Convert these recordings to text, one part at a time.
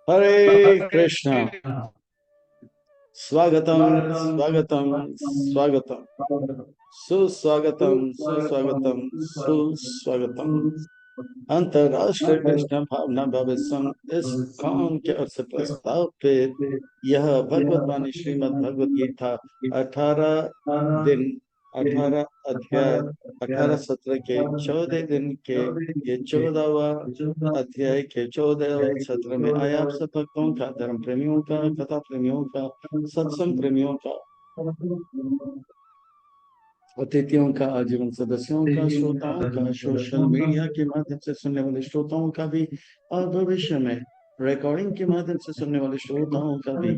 हरे कृष्णा। स्वागतम स्वागतम स्वागतम। सुस्वागतम सुस्वागतम सुस्वागतम। अंतरराष्ट्रीय कृष्ण भावना भव्य संघ इस्कॉन के ओर से प्रस्तावित यह भगवत वाणी श्रीमद् भगवत गीता 18 दिन, 18 अध्याय, 18 सत्र के 14 दिन के ये 14वां अध्याय के 14वें सत्र में आया। आप सब भक्तों का, धर्म प्रेमियों का, कथा प्रेमियों का, सत्संग प्रेमियों का, अतिथियों का, आजीवन सदस्यों का, श्रोताओं का, सोशल मीडिया के माध्यम से सुनने वाले श्रोताओं का भी, और भविष्य में रिकॉर्डिंग के माध्यम से सुनने वाले श्रोताओं का भी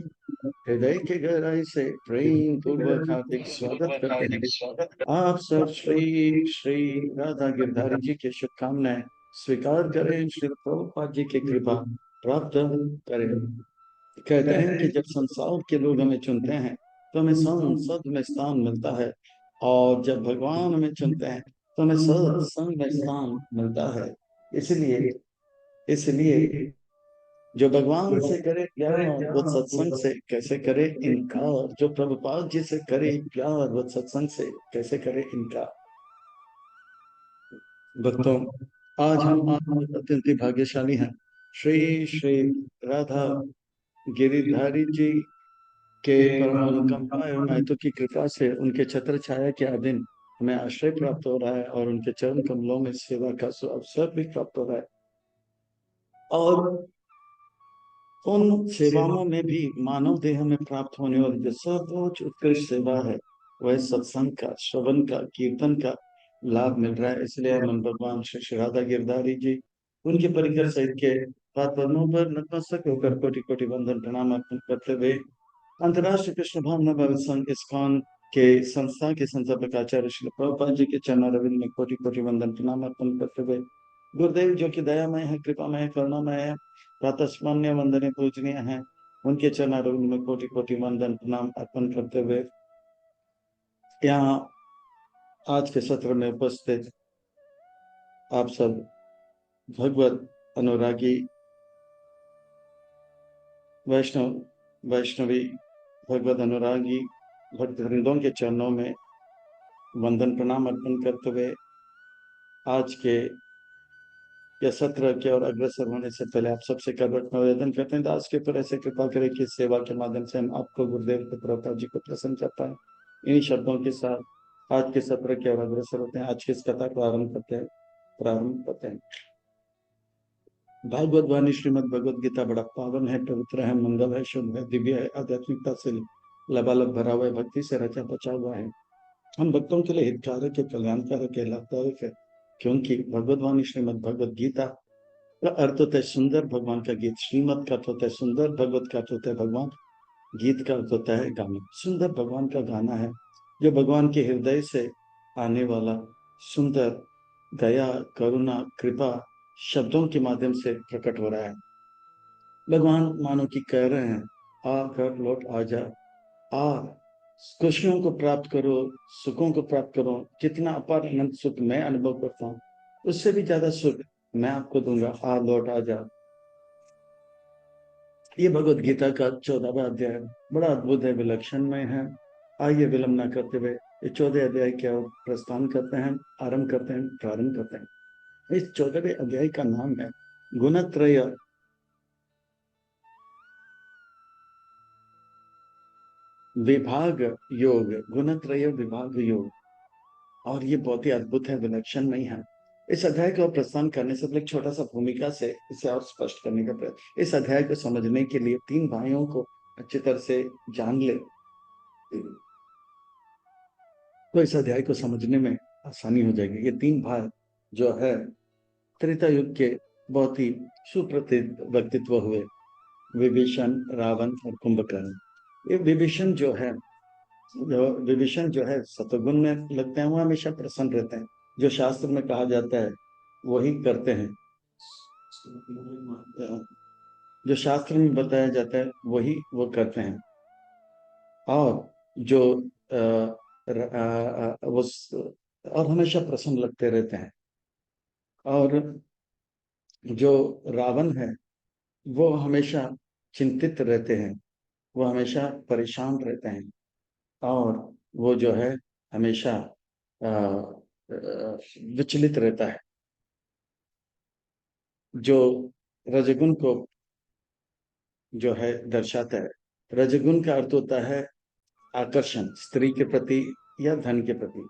हृदय के गहराई से प्रेम पूर्वक हार्दिक स्वागत करते हैं। आप सब श्री श्री राधा गिरधारी जी की शुभकामनाएं स्वीकार करें, श्री प्रभुपाद जी की कृपा प्राप्त करें। कहते हैं कि जब संसार के लोग हमें चुनते हैं तो हमें संसद में स्थान मिलता है, और जब भगवान हमें चुनते हैं तो हमें सत्संग में स्थान मिलता है। इसलिए इसलिए जो भगवान से करे प्यार वो सत्संग से कैसे करे इनकार, जो प्रभुपाद जी से करे प्यार वो सत्संग से कैसे करे इनकार। भक्तों, आज हम आप अत्यंत ही भाग्यशाली हैं। श्री श्री राधा गिरिधारी जी के परम अनुकंपा एवं महत्व की कृपा से उनके छत्र छाया के अधीन हमें आश्रय प्राप्त हो रहा है, और उनके चरण कमलों में सेवा का अवसर भी प्राप्त हो रहा है। और उन सेवाओं में भी मानव देह में प्राप्त होने वाली जो सर्वोच्च उत्कृष्ट सेवा है, वह सत्संग का, श्रवण का, कीर्तन का लाभ मिल रहा है। इसलिए हम भगवान श्री श्री राधा गिरधारी जी, उनके परिकर सहित के पाद पद्मों पर नतमस्तक होकर कोटि कोटि वंदन प्रणाम अर्पण करते हुए अंतर्राष्ट्रीय कृष्ण भावना भवित संघ इस्कॉन के संस्था के संस्थापक आचार्य श्री प्रभुपाद जी के चरण रविंद्र में कोटि कोटि वंदन प्रणाम अर्पण करते हुए गुरुदेव जो कि दयामय है, कृपामय है, करुणामय है, प्रातस्मरणीय वंदनीय पूजनीय है, उनके चरण रविंद्र में कोटि कोटि वंदन प्रणाम अर्पण करते हुए यहाँ आज के सत्र में उपस्थित आप सब भगवत अनुरागी वैष्णव वैष्णवी भगवत अनुरागी भक्तवृंदों के चरणों में वंदन प्रणाम अर्पण करते हुए आज के या सत्र के और अग्रसर होने से पहले आप सबसे करवट में आवेदन करते हैं, दास के ऊपर ऐसे कृपा करें कि इस सेवा के माध्यम से हम आपको, गुरुदेव को, प्रभुपाद जी को प्रसन्न कर पाए। इन्हीं शब्दों के साथ आज के सत्र के और अग्रसर होते हैं। आज की इस कथा को प्रारंभ करते हैं। भागवत वाणी श्रीमद भगवद गीता बड़ा पावन है, पवित्र है, मंगल है, शुभ है, दिव्य है, आध्यात्मिकता से लबालब भरा हुआ है, भक्ति से रचा बचा हुआ है। हम भक्तों के लिए हितकारक है, कल्याणकारक है, लाभदायक है, क्योंकि भगवत वाणी श्रीमद भगवद गीता का अर्थ होता है सुंदर भगवान का गीत। श्रीमद का अर्थ होता है सुंदर, भगवत का अर्थ होता है भगवान, गीत का अर्थ होता है गाना। सुंदर भगवान का गाना है जो भगवान के हृदय से आने वाला सुंदर दया, करुणा, कृपा शब्दों के माध्यम से प्रकट हो रहा है। भगवान मानो कि कह रहे हैं, आ घर लौट आ जा, आ खुशियों को प्राप्त करो, सुखों को प्राप्त करो। जितना अपार अनंत सुख मैं अनुभव करता हूँ, उससे भी ज्यादा सुख मैं आपको दूंगा। आ लौट आ जा। ये भगवत गीता का 14वां अध्याय बड़ा अद्भुत है, विलक्षणमय है। आइए विलंब न करते हुए इस 14 अध्याय के प्रस्थान करते हैं, आरंभ करते हैं, प्रारंभ करते हैं। इस 14वें अध्याय का नाम है गुणत्रय विभाग योग। गुणत्रय विभाग योग, और ये बहुत ही अद्भुत है, विलक्षणमय है। इस अध्याय का प्रस्थान करने से पहले एक छोटा सा भूमिका से इसे और स्पष्ट करने का प्रयत्न। इस अध्याय को समझने के लिए तीन भाइयों को अच्छी तरह से जान ले तो इस अध्याय को समझने में आसानी हो जाएगी। ये तीन भाई जो है त्रेता युग के बहुत ही सुप्रसिद्ध व्यक्तित्व हुए, विभीषण, रावण और कुंभकर्ण। ये विभीषण जो है सतगुण में लगते हैं, वो हमेशा प्रसन्न रहते हैं। जो शास्त्र में कहा जाता है वही करते हैं, जो शास्त्र में बताया जाता है वही वो करते हैं। और जो वो और हमेशा प्रसन्न लगते रहते हैं। और जो रावण है वो हमेशा चिंतित रहते हैं, वो हमेशा परेशान रहते हैं, और वो जो है हमेशा विचलित रहता है। जो रजगुण को जो है दर्शाता है, रजगुण का अर्थ होता है आकर्षण, स्त्री के प्रति या धन के प्रति।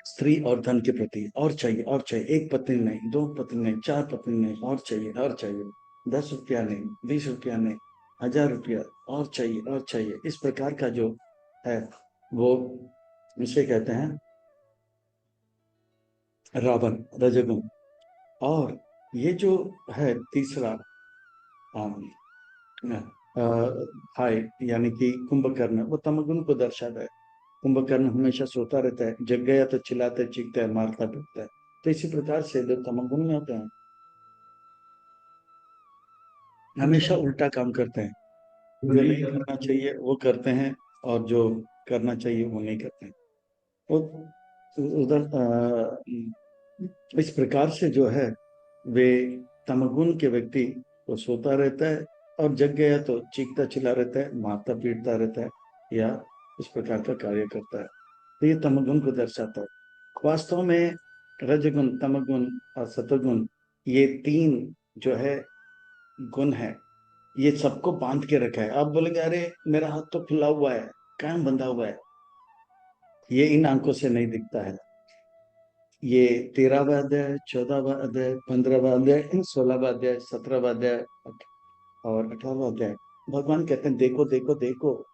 स्त्री और धन के प्रति और चाहिए और चाहिए, एक पत्नी नहीं, दो पत्नी नहीं, चार पत्नी नहीं, और चाहिए और चाहिए, 10 रुपया नहीं, 20 रुपया नहीं, 1000 रुपया, और चाहिए और चाहिए। इस प्रकार का जो है वो इसे कहते हैं रावण, रजोगुण। और ये जो है तीसरा हाय यानी कि कुंभकर्ण, वो तमोगुण को दर्शाता है। कुंभकर्ण हमेशा सोता रहता है, जग गया तो चिल्लाता है, चीखता है, मारता पीटता है। तो इसी प्रकार से जो तमोगुण में होते हैं हमेशा उल्टा काम करते हैं। जो नहीं करना चाहिए वो करते हैं, और जो करना चाहिए वो नहीं करते हैं। वो उधर इस प्रकार से जो है वे तमगुण के व्यक्ति को सोता रहता है, और जग गया तो चीखता चिल्ला रहता है, मारता पीटता रहता है, या इस प्रकार का कार्य करता है। तो ये तमगुण को दर्शाता है। वास्तव में रजगुण, तमगुण और सतगुण, ये तीन जो है गुण है, ये सबको बांध के रखा है। आप बोलेंगे अरे मेरा हाथ तो खुला हुआ है, कान बंधा हुआ है, ये इन आंखों से नहीं दिखता है। ये 13वां अध्याय, 14वां अध्याय, 15वां अध्याय, 16वां अध्याय, 17वां अध्याय और 18वां अध्याय, भगवान कहते हैं देखो देखो देखो,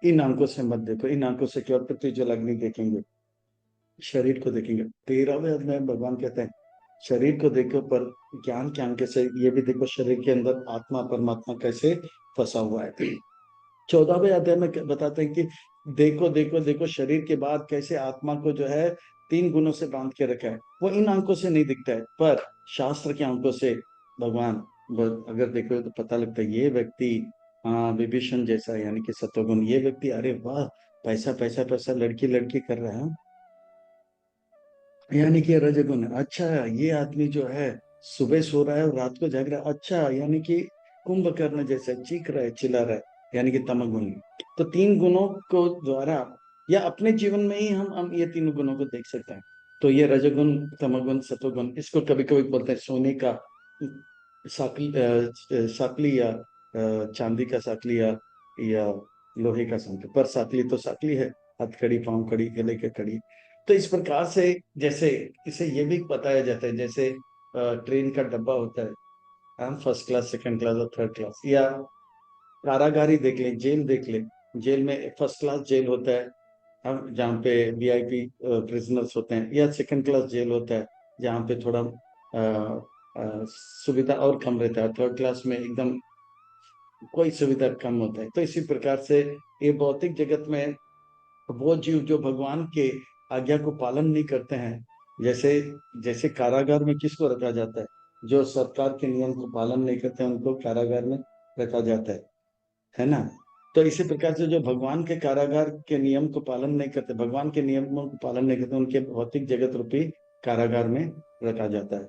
इन आंखों से मत देखो, इन आंखों से केवल पृथ्वी जल अग्नि देखेंगे, शरीर को देखेंगे। 13वें अध्याय में भगवान कहते हैं शरीर को देखो, पर ज्ञान के आंख से ये भी देखो शरीर के अंदर आत्मा परमात्मा कैसे फंसा हुआ है। 14वें अध्याय में बताते हैं कि देखो देखो देखो शरीर के बाद कैसे आत्मा को जो है तीन गुणों से बांध के रखा है। वो इन आंखों से नहीं दिखता है, पर शास्त्र के आंखों से भगवान अगर देखो तो पता लगता है ये व्यक्ति, हाँ, विभीषण जैसा यानी कि सत्वगुण, ये व्यक्ति अरे वाह, पैसा पैसा पैसा, लड़की लड़की कर रहा है, यानी कि रजगुण। अच्छा, ये आदमी जो है सुबह सो रहा है और रात को जाग रहा है, अच्छा, यानी कि कुंभकर्ण जैसे चीख रहा है, चिल्ला रहा है, यानी कि तमगुण। तो तीन गुणों को द्वारा या अपने जीवन में ही हम ये तीन गुणों को देख सकते हैं। तो ये रजगुण, तमगुण, सतोगुण, इसको कभी कभी बोलते हैं सोने का साकली या चांदी का साकली, या लोहे का साकली। पर साकली तो साकली है, हथकड़ी, पांव कड़ी, गले के कड़ी। तो इस प्रकार से जैसे इसे ये भी बताया जाता है, जैसे ट्रेन का डब्बा होता है, हम फर्स्ट क्लास, सेकंड क्लास और थर्ड क्लास, या कारागारी देख लें, जेल देख लें। जेल में फर्स्ट क्लास जेल होता है, हम जहाँ पे वीआईपी प्रिजनर्स होते हैं, या सेकंड क्लास जेल होता है जहाँ पे थोड़ा सुविधा और कम रहता है, थर्ड क्लास में एकदम कोई सुविधा कम होता है। तो इसी प्रकार से ये भौतिक जगत में वो जीव जो भगवान के आज्ञा को पालन नहीं करते हैं, जैसे जैसे कारागार में किसको रखा जाता है, जो सरकार के नियम को पालन नहीं करते हैं उनको कारागार में रखा जाता है ना। तो इसी प्रकार से जो भगवान के कारागार के नियम को पालन नहीं करते, भगवान के नियमों को पालन नहीं करते, उनके भौतिक जगत रूपी कारागार में रखा जाता है।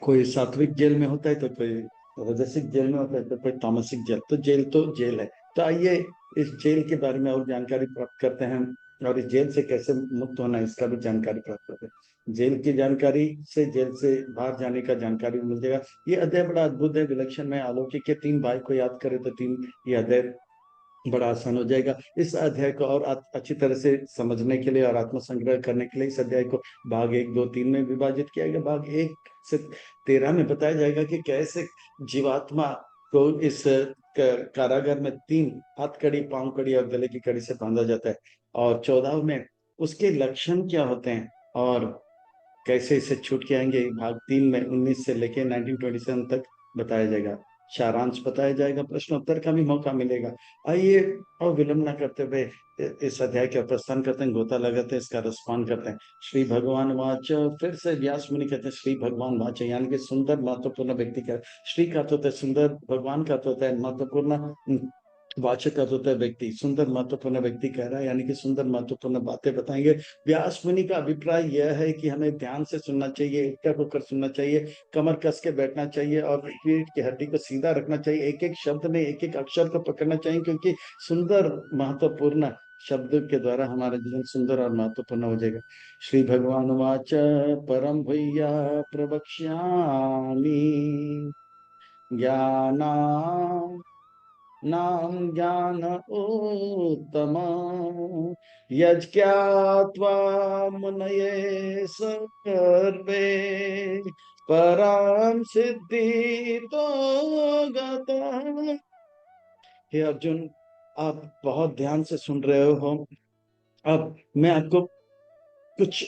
कोई सात्विक जेल में होता है तो कोई राजसिक जेल में होता है तो कोई तामसिक जेल। तो जेल है। तो आइए इस जेल के बारे में और जानकारी प्राप्त करते हैं, और इस जेल से कैसे मुक्त होना है इसका भी जानकारी प्राप्त करते हैं। जेल की जानकारी से, जेल से बाहर जाने का जानकारी मिल जाएगा। ये अध्याय बड़ा अद्भुत है, विलक्षण है, अलौकिक है। 3 भाई को याद करें तो तीन, ये अध्याय बड़ा आसान हो जाएगा। इस अध्याय को और अच्छी तरह से समझने के लिए और आत्मसंग्रह करने के लिए इस अध्याय को भाग 1, 2, 3 में विभाजित किया गया। भाग 1 से 13 में बताया जाएगा कि कैसे जीवात्मा को इस कारागार में 3 हथकड़ी, पांव कड़ी और गले की कड़ी से बांधा जाता है। और 14 में उसके लक्षण क्या होते हैं और कैसे इससे छूट के आएंगे, भाग 3 में 19 से लेके 1927 तक बताया जाएगा। सारांश बताया जाएगा, प्रश्नोत्तर का भी मौका मिलेगा। आइए और विलंब न करते हुए इस अध्याय का प्रस्थान करते हैं, गोता लगाते हैं, इसका रसपान करते हैं। श्री भगवान वाच, फिर से व्यास मुनि कहते हैं श्री भगवान वाच, यानी कि सुंदर महत्वपूर्ण व्यक्ति का। श्री का तो होता है सुंदर, भगवान का तो होता है महत्वपूर्ण, वाचक अर्थ होता है व्यक्ति, सुंदर महत्वपूर्ण व्यक्ति कह रहा है, यानी कि सुंदर महत्वपूर्ण बातें बताएंगे। व्यास मुनि का अभिप्राय यह है कि हमें ध्यान से सुनना चाहिए, एकटक होकर सुनना चाहिए, कमर कस के बैठना चाहिए और पीठ की हड्डी को सीधा रखना चाहिए, एक एक शब्द में एक एक अक्षर को पकड़ना चाहिए, क्योंकि सुंदर महत्वपूर्ण शब्द के द्वारा हमारा जीवन सुंदर और महत्वपूर्ण हो जाएगा। श्री भगवान वाच परम भैया प्रवक्ष्यामि ज्ञाना नाम ज्ञान उत्तम यज्ञात्वा मुनये सर्वे परम सिद्धि तो गता। हे अर्जुन, आप बहुत ध्यान से सुन रहे हो। अब मैं आपको कुछ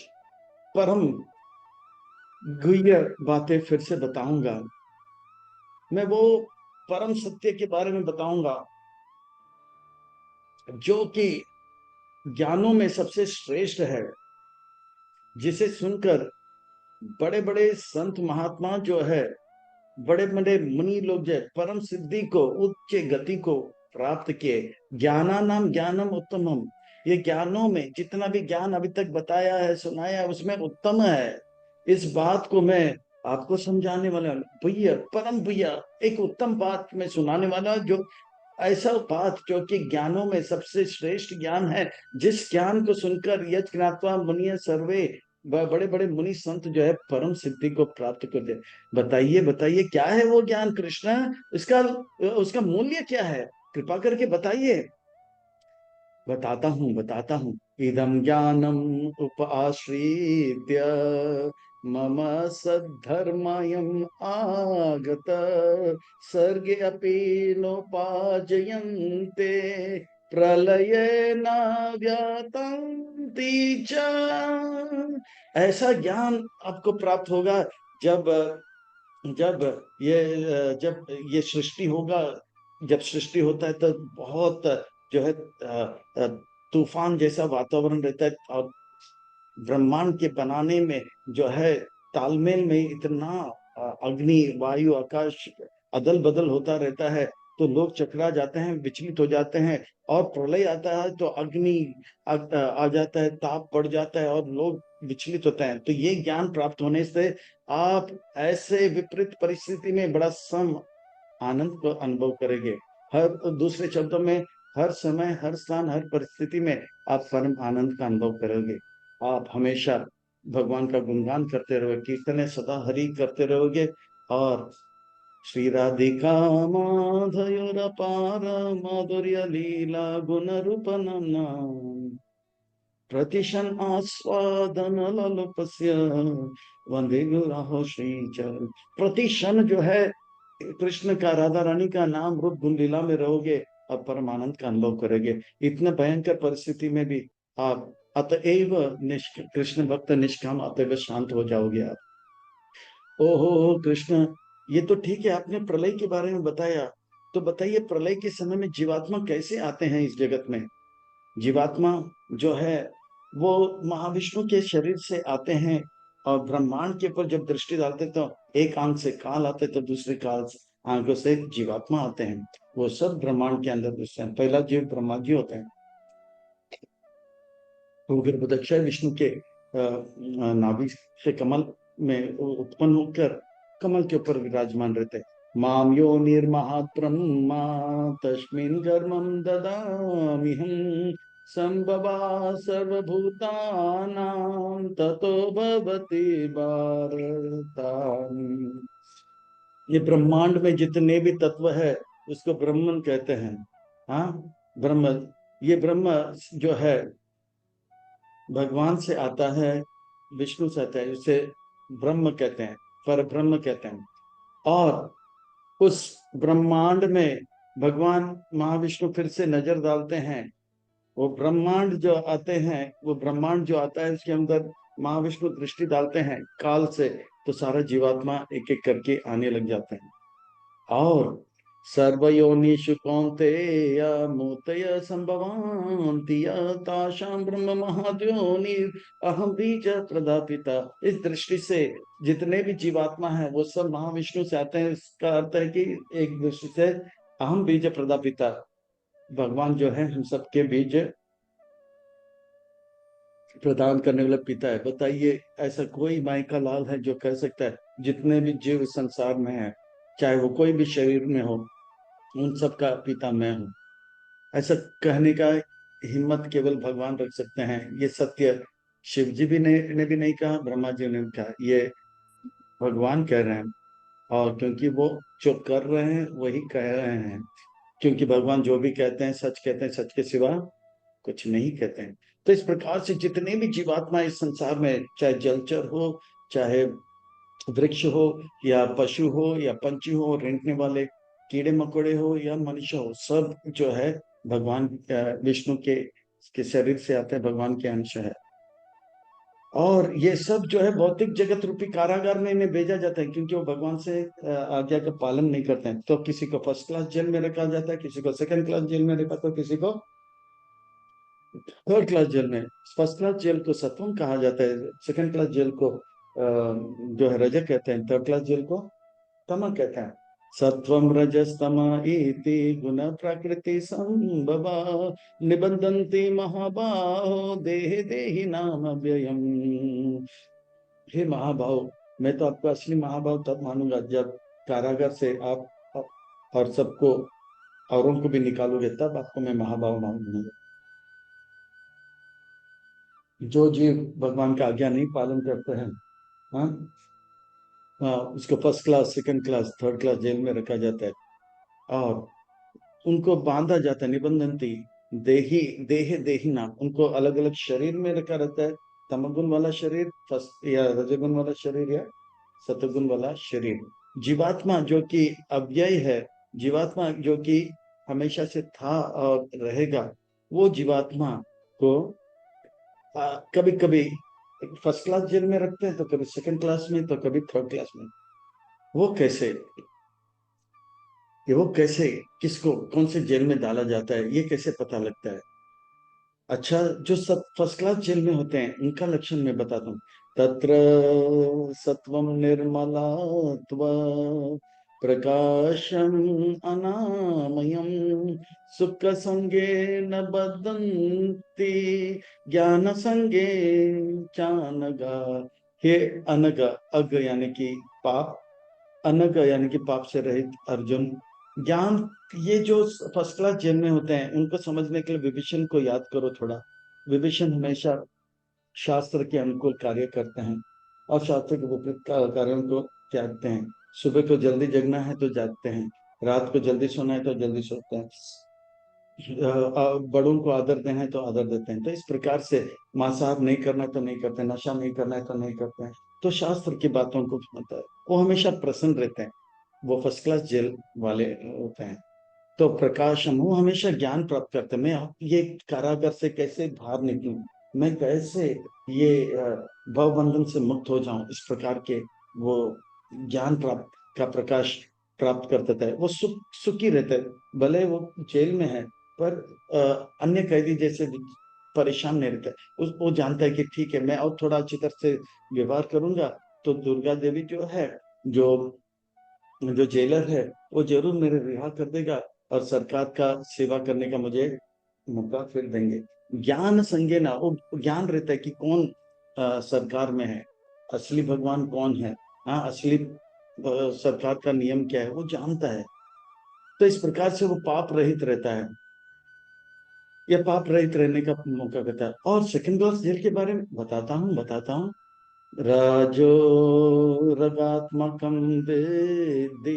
परम गुह्य बातें फिर से बताऊंगा। मैं वो परम सत्य के बारे में बताऊंगा जो कि ज्ञानों में सबसे श्रेष्ठ है, जिसे सुनकर बड़े बड़े संत महात्मा जो है, बड़े बड़े मुनि लोग जो है, परम सिद्धि को, उच्च गति को प्राप्त किए। ज्ञाना नाम ज्ञानम उत्तमम, ये ज्ञानों में जितना भी ज्ञान अभी तक बताया है, सुनाया है, उसमें उत्तम है। इस बात को मैं आपको समझाने वाला हूं। भैया, परम भैया, एक उत्तम बात मैं सुनाने वाला हूं, जो ऐसा बात जो कि ज्ञानों में सबसे श्रेष्ठ ज्ञान है, जिस ज्ञान को सुनकर यज्ञ ज्ञात्वा मुनिय सर्वे, बड़े बड़े मुनि संत जो है परम सिद्धि को प्राप्त कर दे। बताइए बताइए, क्या है वो ज्ञान कृष्ण? उसका उसका मूल्य क्या है? कृपा करके बताइए। बताता हूँ। इदम ज्ञानम उपाश्रित्य मम सद्धर्मयम् आगत सर्गे अपि नोपाजयन्ते प्रलये न व्यतन्ति च। ऐसा ज्ञान आपको प्राप्त होगा जब जब जब ये सृष्टि होगा, जब सृष्टि होता है तो बहुत जो है तूफान जैसा वातावरण रहता है, और ब्रह्मांड के बनाने में जो है तालमेल में इतना अग्नि वायु आकाश अदल बदल होता रहता है, तो लोग चकरा जाते हैं, विचलित हो जाते हैं। और प्रलय आता है तो अग्नि आ जाता है, ताप बढ़ जाता है और लोग विचलित होते हैं। तो ये ज्ञान प्राप्त होने से आप ऐसे विपरीत परिस्थिति में बड़ा सम आनंद को अनुभव करेंगे। हर दूसरे शब्दों में, हर समय, हर स्थान, हर परिस्थिति में आप परम आनंद का अनुभव करोगे। आप हमेशा भगवान का गुणगान करते रहोगे, कीर्तने सदा हरि करते रहोगे। और श्री राधिका माधुर्य अपार माधुर्य लीला गुण रूप प्रतिशन आस्वादन ललुपस्य वंदे गुराहो श्रीचरण। प्रतिशन जो है कृष्ण का, राधा रानी का नाम रूप गुण लीला में रहोगे और परमानंद का अनुभव करोगे। इतने भयंकर परिस्थिति में भी आप अतएव कृष्ण भक्त निष्काम, अतएव शांत हो जाओगे आप। ओहो कृष्ण, ये तो ठीक है, आपने प्रलय के बारे में बताया। तो बताइए, प्रलय के समय में जीवात्मा कैसे आते हैं इस जगत में? जीवात्मा जो है वो महाविष्णु के शरीर से आते हैं, और ब्रह्मांड के ऊपर जब दृष्टि डालते तो एक आंख से काल आते, तो दूसरे काल आंखों से जीवात्मा आते हैं। वो सब ब्रह्मांड के अंदर घुसते हैं। पहला जीव ब्रह्मा जी होते हैं, तो फिर बुदक्षय विष्णु के नाभि से कमल में उत्पन्न होकर कमल के ऊपर विराजमान रहते हैं। माम यो निर्महात ब्रह्मा तस्मिन् गर्भं ददामिहं संभवा सर्वभूतानां ततो भवति भारत। ये ब्रह्मांड में जितने भी तत्व है उसको ब्रह्मन कहते हैं। हाँ, ब्रह्म, ये ब्रह्म जो है भगवान से आता है, विष्णु से आता है, उसे ब्रह्म कहते हैं, पर ब्रह्म कहते हैं। और उस ब्रह्मांड में भगवान महाविष्णु फिर से नजर डालते हैं। वो ब्रह्मांड जो आते हैं, वो ब्रह्मांड जो आता है उसके अंदर महाविष्णु दृष्टि डालते हैं काल से, तो सारा जीवात्मा एक एक करके आने लग जाते हैं। और सर्वयोनिषु कौन्तेय मूर्तय संभवन्ति तासां ब्रह्म महद्योनिर् अहं बीज प्रदापिता। इस दृष्टि से जितने भी जीवात्मा है वो सब महाविष्णु से आते हैं। इसका अर्थ है कि एक दृष्टि से अहम बीज प्रदापिता, भगवान जो है हम सबके बीच प्रदान करने वाला पिता है। बताइए, ऐसा कोई माई का लाल है जो कह सकता है जितने भी जीव इस संसार में है, चाहे वो कोई भी शरीर में हो, उन सब का पिता मैं हूँ? ऐसा कहने का हिम्मत केवल भगवान रख सकते हैं। ये सत्य शिव जी भी ने भी नहीं कहा, ब्रह्मा जी ने भी कहा, ये भगवान कह रहे हैं। और क्योंकि वो जो कर रहे हैं वही कह रहे हैं, क्योंकि भगवान जो भी कहते हैं सच कहते हैं, सच के सिवा कुछ नहीं कहते हैं। तो इस प्रकार से जितने भी जीवात्मा इस संसार में, चाहे जलचर हो, चाहे वृक्ष हो, या पशु हो, या पंछी हो, रेंगने वाले कीड़े मकोड़े हो, या मनुष्य हो, सब जो है भगवान विष्णु के शरीर से आते हैं, भगवान के अंश है। और ये सब जो है भौतिक जगत रूपी कारागार में इन्हें भेजा जाता है, क्योंकि वो भगवान से आज्ञा का पालन नहीं करते हैं। तो किसी को फर्स्ट क्लास जेल में रखा जाता है, किसी को सेकंड क्लास जेल में रखा, तो किसी को थर्ड क्लास जेल में। फर्स्ट क्लास जेल को सत्वम कहा जाता है, सेकंड क्लास जेल को जो है रजक कहते हैं, थर्ड क्लास जेल को तम कहते हैं। सत्वम रजस्तम इति गुण प्रकृति संभवा निबंधन्ति महाबाहो देह देहि नाम व्ययम। हे महाभाव, मैं तो आपको असली महाभाव तब मानूंगा जब कारागार से आप और सबको, औरों को भी निकालोगे, तब आपको मैं महाभाव मानूंगा। जो जीव भगवान का आज्ञा नहीं पालन करते हैं, हाँ, उसको first class, second class, third class jail में रखा जाता है। और उनको बांधा जाता है, निबंधनती देही देह देही नाम, उनको अलग अलग शरीर में रखा रहता है। तमगुण वाला शरीर फर्स्ट, या रजगुण वाला शरीर, या सतगुण वाला शरीर। जीवात्मा जो कि अव्यय है, जीवात्मा जो कि हमेशा से था और रहेगा, वो जीवात्मा को कभी कभी फर्स्ट क्लास जेल में रखते हैं, तो कभी सेकंड क्लास में, तो कभी थर्ड क्लास में। वो कैसे, ये वो कैसे, किसको कौन से जेल में डाला जाता है, ये कैसे पता लगता है? अच्छा, जो सब फर्स्ट क्लास जेल में होते हैं उनका लक्षण मैं बताता हूँ। तत्र सत्वम निर्मलत्व प्रकाशम अनामयम सुख संगे न बदंती ज्ञान संगे चानगा। हे अनग, अग यानी कि पाप, अनग यानी कि पाप से रहित अर्जुन, ज्ञान, ये जो फर्स्ट क्लास जेल में होते हैं उनको समझने के लिए विभीषण को याद करो थोड़ा। विभीषण हमेशा शास्त्र के अनुकूल कार्य करते हैं और शास्त्र के विपरीत कार्यों को त्यागते हैं। सुबह को जल्दी जगना है तो जागते हैं, रात को जल्दी सोना है तो जल्दी सोते हैं, बड़ों को आदर देना है तो आदर देते हैं। तो इस प्रकार से मांसाहार नहीं करना है तो नहीं करते, नशा नहीं करना है तो नहीं करते हैं। तो शास्त्र की बातों को सुनता है, वो हमेशा प्रसन्न रहते हैं। वो फर्स्ट क्लास जेल वाले होते हैं। तो प्रकाश हम, वो हमेशा ज्ञान प्राप्त करते हैं। मैं ये कारागार से कैसे बाहर निकलूं, मैं कैसे ये भव बंधन से मुक्त हो जाऊं, इस प्रकार के वो ज्ञान प्राप्त का प्रकाश प्राप्त करते थे। वो सुखी रहते, भले वो जेल में है, पर अन्य कैदी जैसे परेशान नहीं रहते। वो जानता है कि ठीक है, मैं और थोड़ा अच्छी तरह से व्यवहार करूंगा तो दुर्गा देवी जो है, जो जो जेलर है, वो जरूर मेरे रिहा कर देगा और सरकार का सेवा करने का मुझे मौका फिर देंगे। ज्ञान संज्ञा ना, वो ज्ञान रहता है कि कौन सरकार में है, असली भगवान कौन है, हाँ, असली सरकार का नियम क्या है, वो जानता है। तो इस प्रकार से वो पाप रहित रहता है, या पाप रहित रहने का मौका देता है। और सेकंड क्लास जेल के बारे में बताता हूँ। राजो रगात्मकं वेद्दि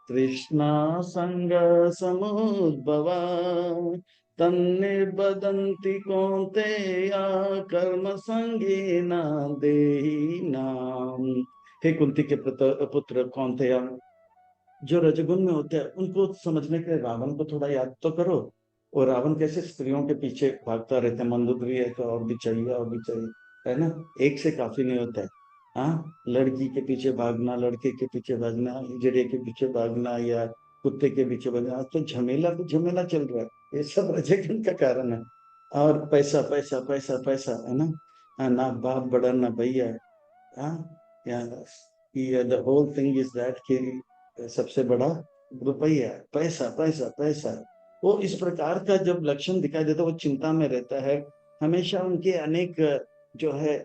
तृष्णा संग समुद्भवा तन्निर्बदन्ति कौन्तेया कर्म संगेन देहिनाम। हे कुंती के पुत्र कौन्तेया, जो रजगुण में होते हैं उनको समझने के लिए रावण को थोड़ा याद तो करो। और रावण कैसे स्त्रियों के पीछे भागता रहता है, मंदोदरी है तो और भी चाहिए, और भी चाहिए, है ना, एक से काफी नहीं होता है। हाँ, लड़की के पीछे भागना, लड़के के पीछे भागना, हिजड़े के पीछे भागना, या कुत्ते के पीछे भागना, आज तो झमेला पे झमेला चल रहा है। ये सब रजगुण का कारण है। और पैसा पैसा पैसा पैसा, है ना, हाँ, ना बाप बड़ा ना भैया, हाँ, या the whole thing is that कि सबसे बड़ा रुपया है, पैसा पैसा पैसा। वो इस प्रकार का जब लक्षण दिखाई देता है वो चिंता में रहता है, हमेशा उनके अनेक जो है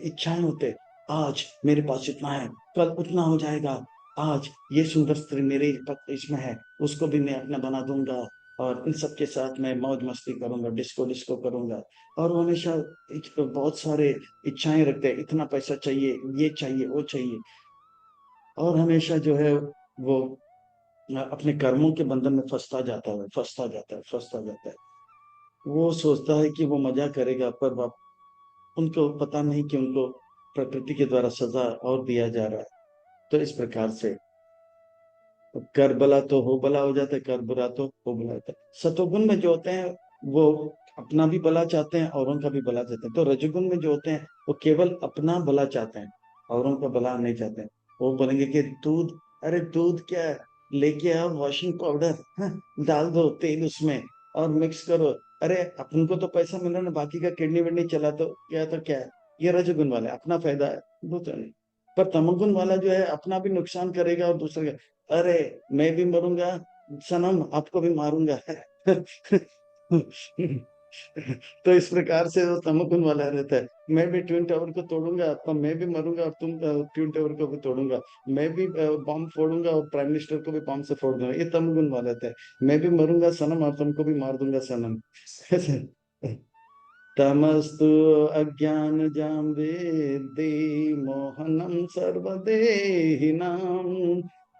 इच्छाएं होते, आज मेरे पास इतना है, कल उतना हो जाएगा, आज ये सुंदर स्त्री मेरे इसमें है, उसको भी मैं अपना बना दूंगा, और इन सब के साथ मैं मौज मस्ती करूंगा, डिस्को डिस्को करूंगा। और वो हमेशा बहुत सारे इच्छाएं रखते हैं, इतना पैसा चाहिए, ये चाहिए, वो चाहिए। और हमेशा जो है वो अपने कर्मों के बंधन में फंसता जाता है, फंसता जाता है, फंसता जाता है। वो सोचता है कि वो मजा करेगा, पर उनको पता नहीं कि उनको प्रकृति के द्वारा सजा और दिया जा रहा है। तो इस प्रकार से कर भला तो हो भला हो जाता है, कर बुरा तो हो बुरा होता है। सतोगुण में जो होते हैं वो अपना भी भला चाहते हैं, औरों का भी भला चाहते हैं। तो रजोगुण में जो होते हैं वो केवल अपना भला चाहते हैं, औरों का भला नहीं चाहते हैं। वो बोलेंगे कि दूध, अरे दूध क्या है, लेके आओ वॉशिंग पाउडर, डाल दो तेल उसमें और मिक्स करो। अरे अपन को तो पैसा मिल रहा है ना, बाकी का किडनी विडनी चला तो क्या है। ये रजोगुण वाले अपना फायदा है, वो तो नहीं। पर तमोगुण वाला जो है अपना भी नुकसान करेगा और दूसरे का, अरे मैं भी मरूंगा सनम, आपको भी मारूंगा। तो इस प्रकार से वो तमोगुण वाला रहता है, मैं भी ट्विन टावर को तोड़ूंगा, तो मैं भी मरूंगा और तुम ट्विन टावर को भी तोड़ूंगा, मैं भी बॉम्ब फोड़ूंगा और प्राइम मिनिस्टर को भी बॉम्ब से फोड़ दूंगा। ये तमोगुण वाला रहता है, मैं भी मरूंगा सनम और तुमको भी मार दूंगा सनम। तमस्तु अज्ञानजां वेत्ति मोहनं सर्वदेहिनां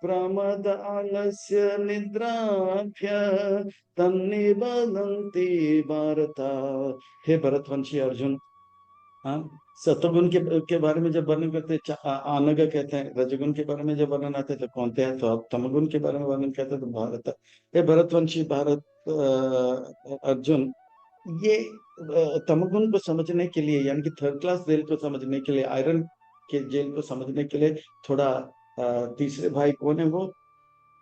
प्रमद आलस्य निद्राभ्य तन्निबध्नन्ति भारत। हे भरतवंशी अर्जुन, हाँ, सतगुण के बारे में जब वर्णन करते हैं आनग कहते हैं, रजगुण के बारे में जब वर्णन आते हैं तो कौनते हैं, तो अब तमगुण के बारे में वर्णन कहते हैं तो भारत। हे भरतवंशी भारत अर्जुन, ये तमोगुण को समझने के लिए, यानी कि थर्ड क्लास जेल को समझने के लिए, आयरन के जेल को समझने के लिए थोड़ा तीसरे भाई कौन है वो,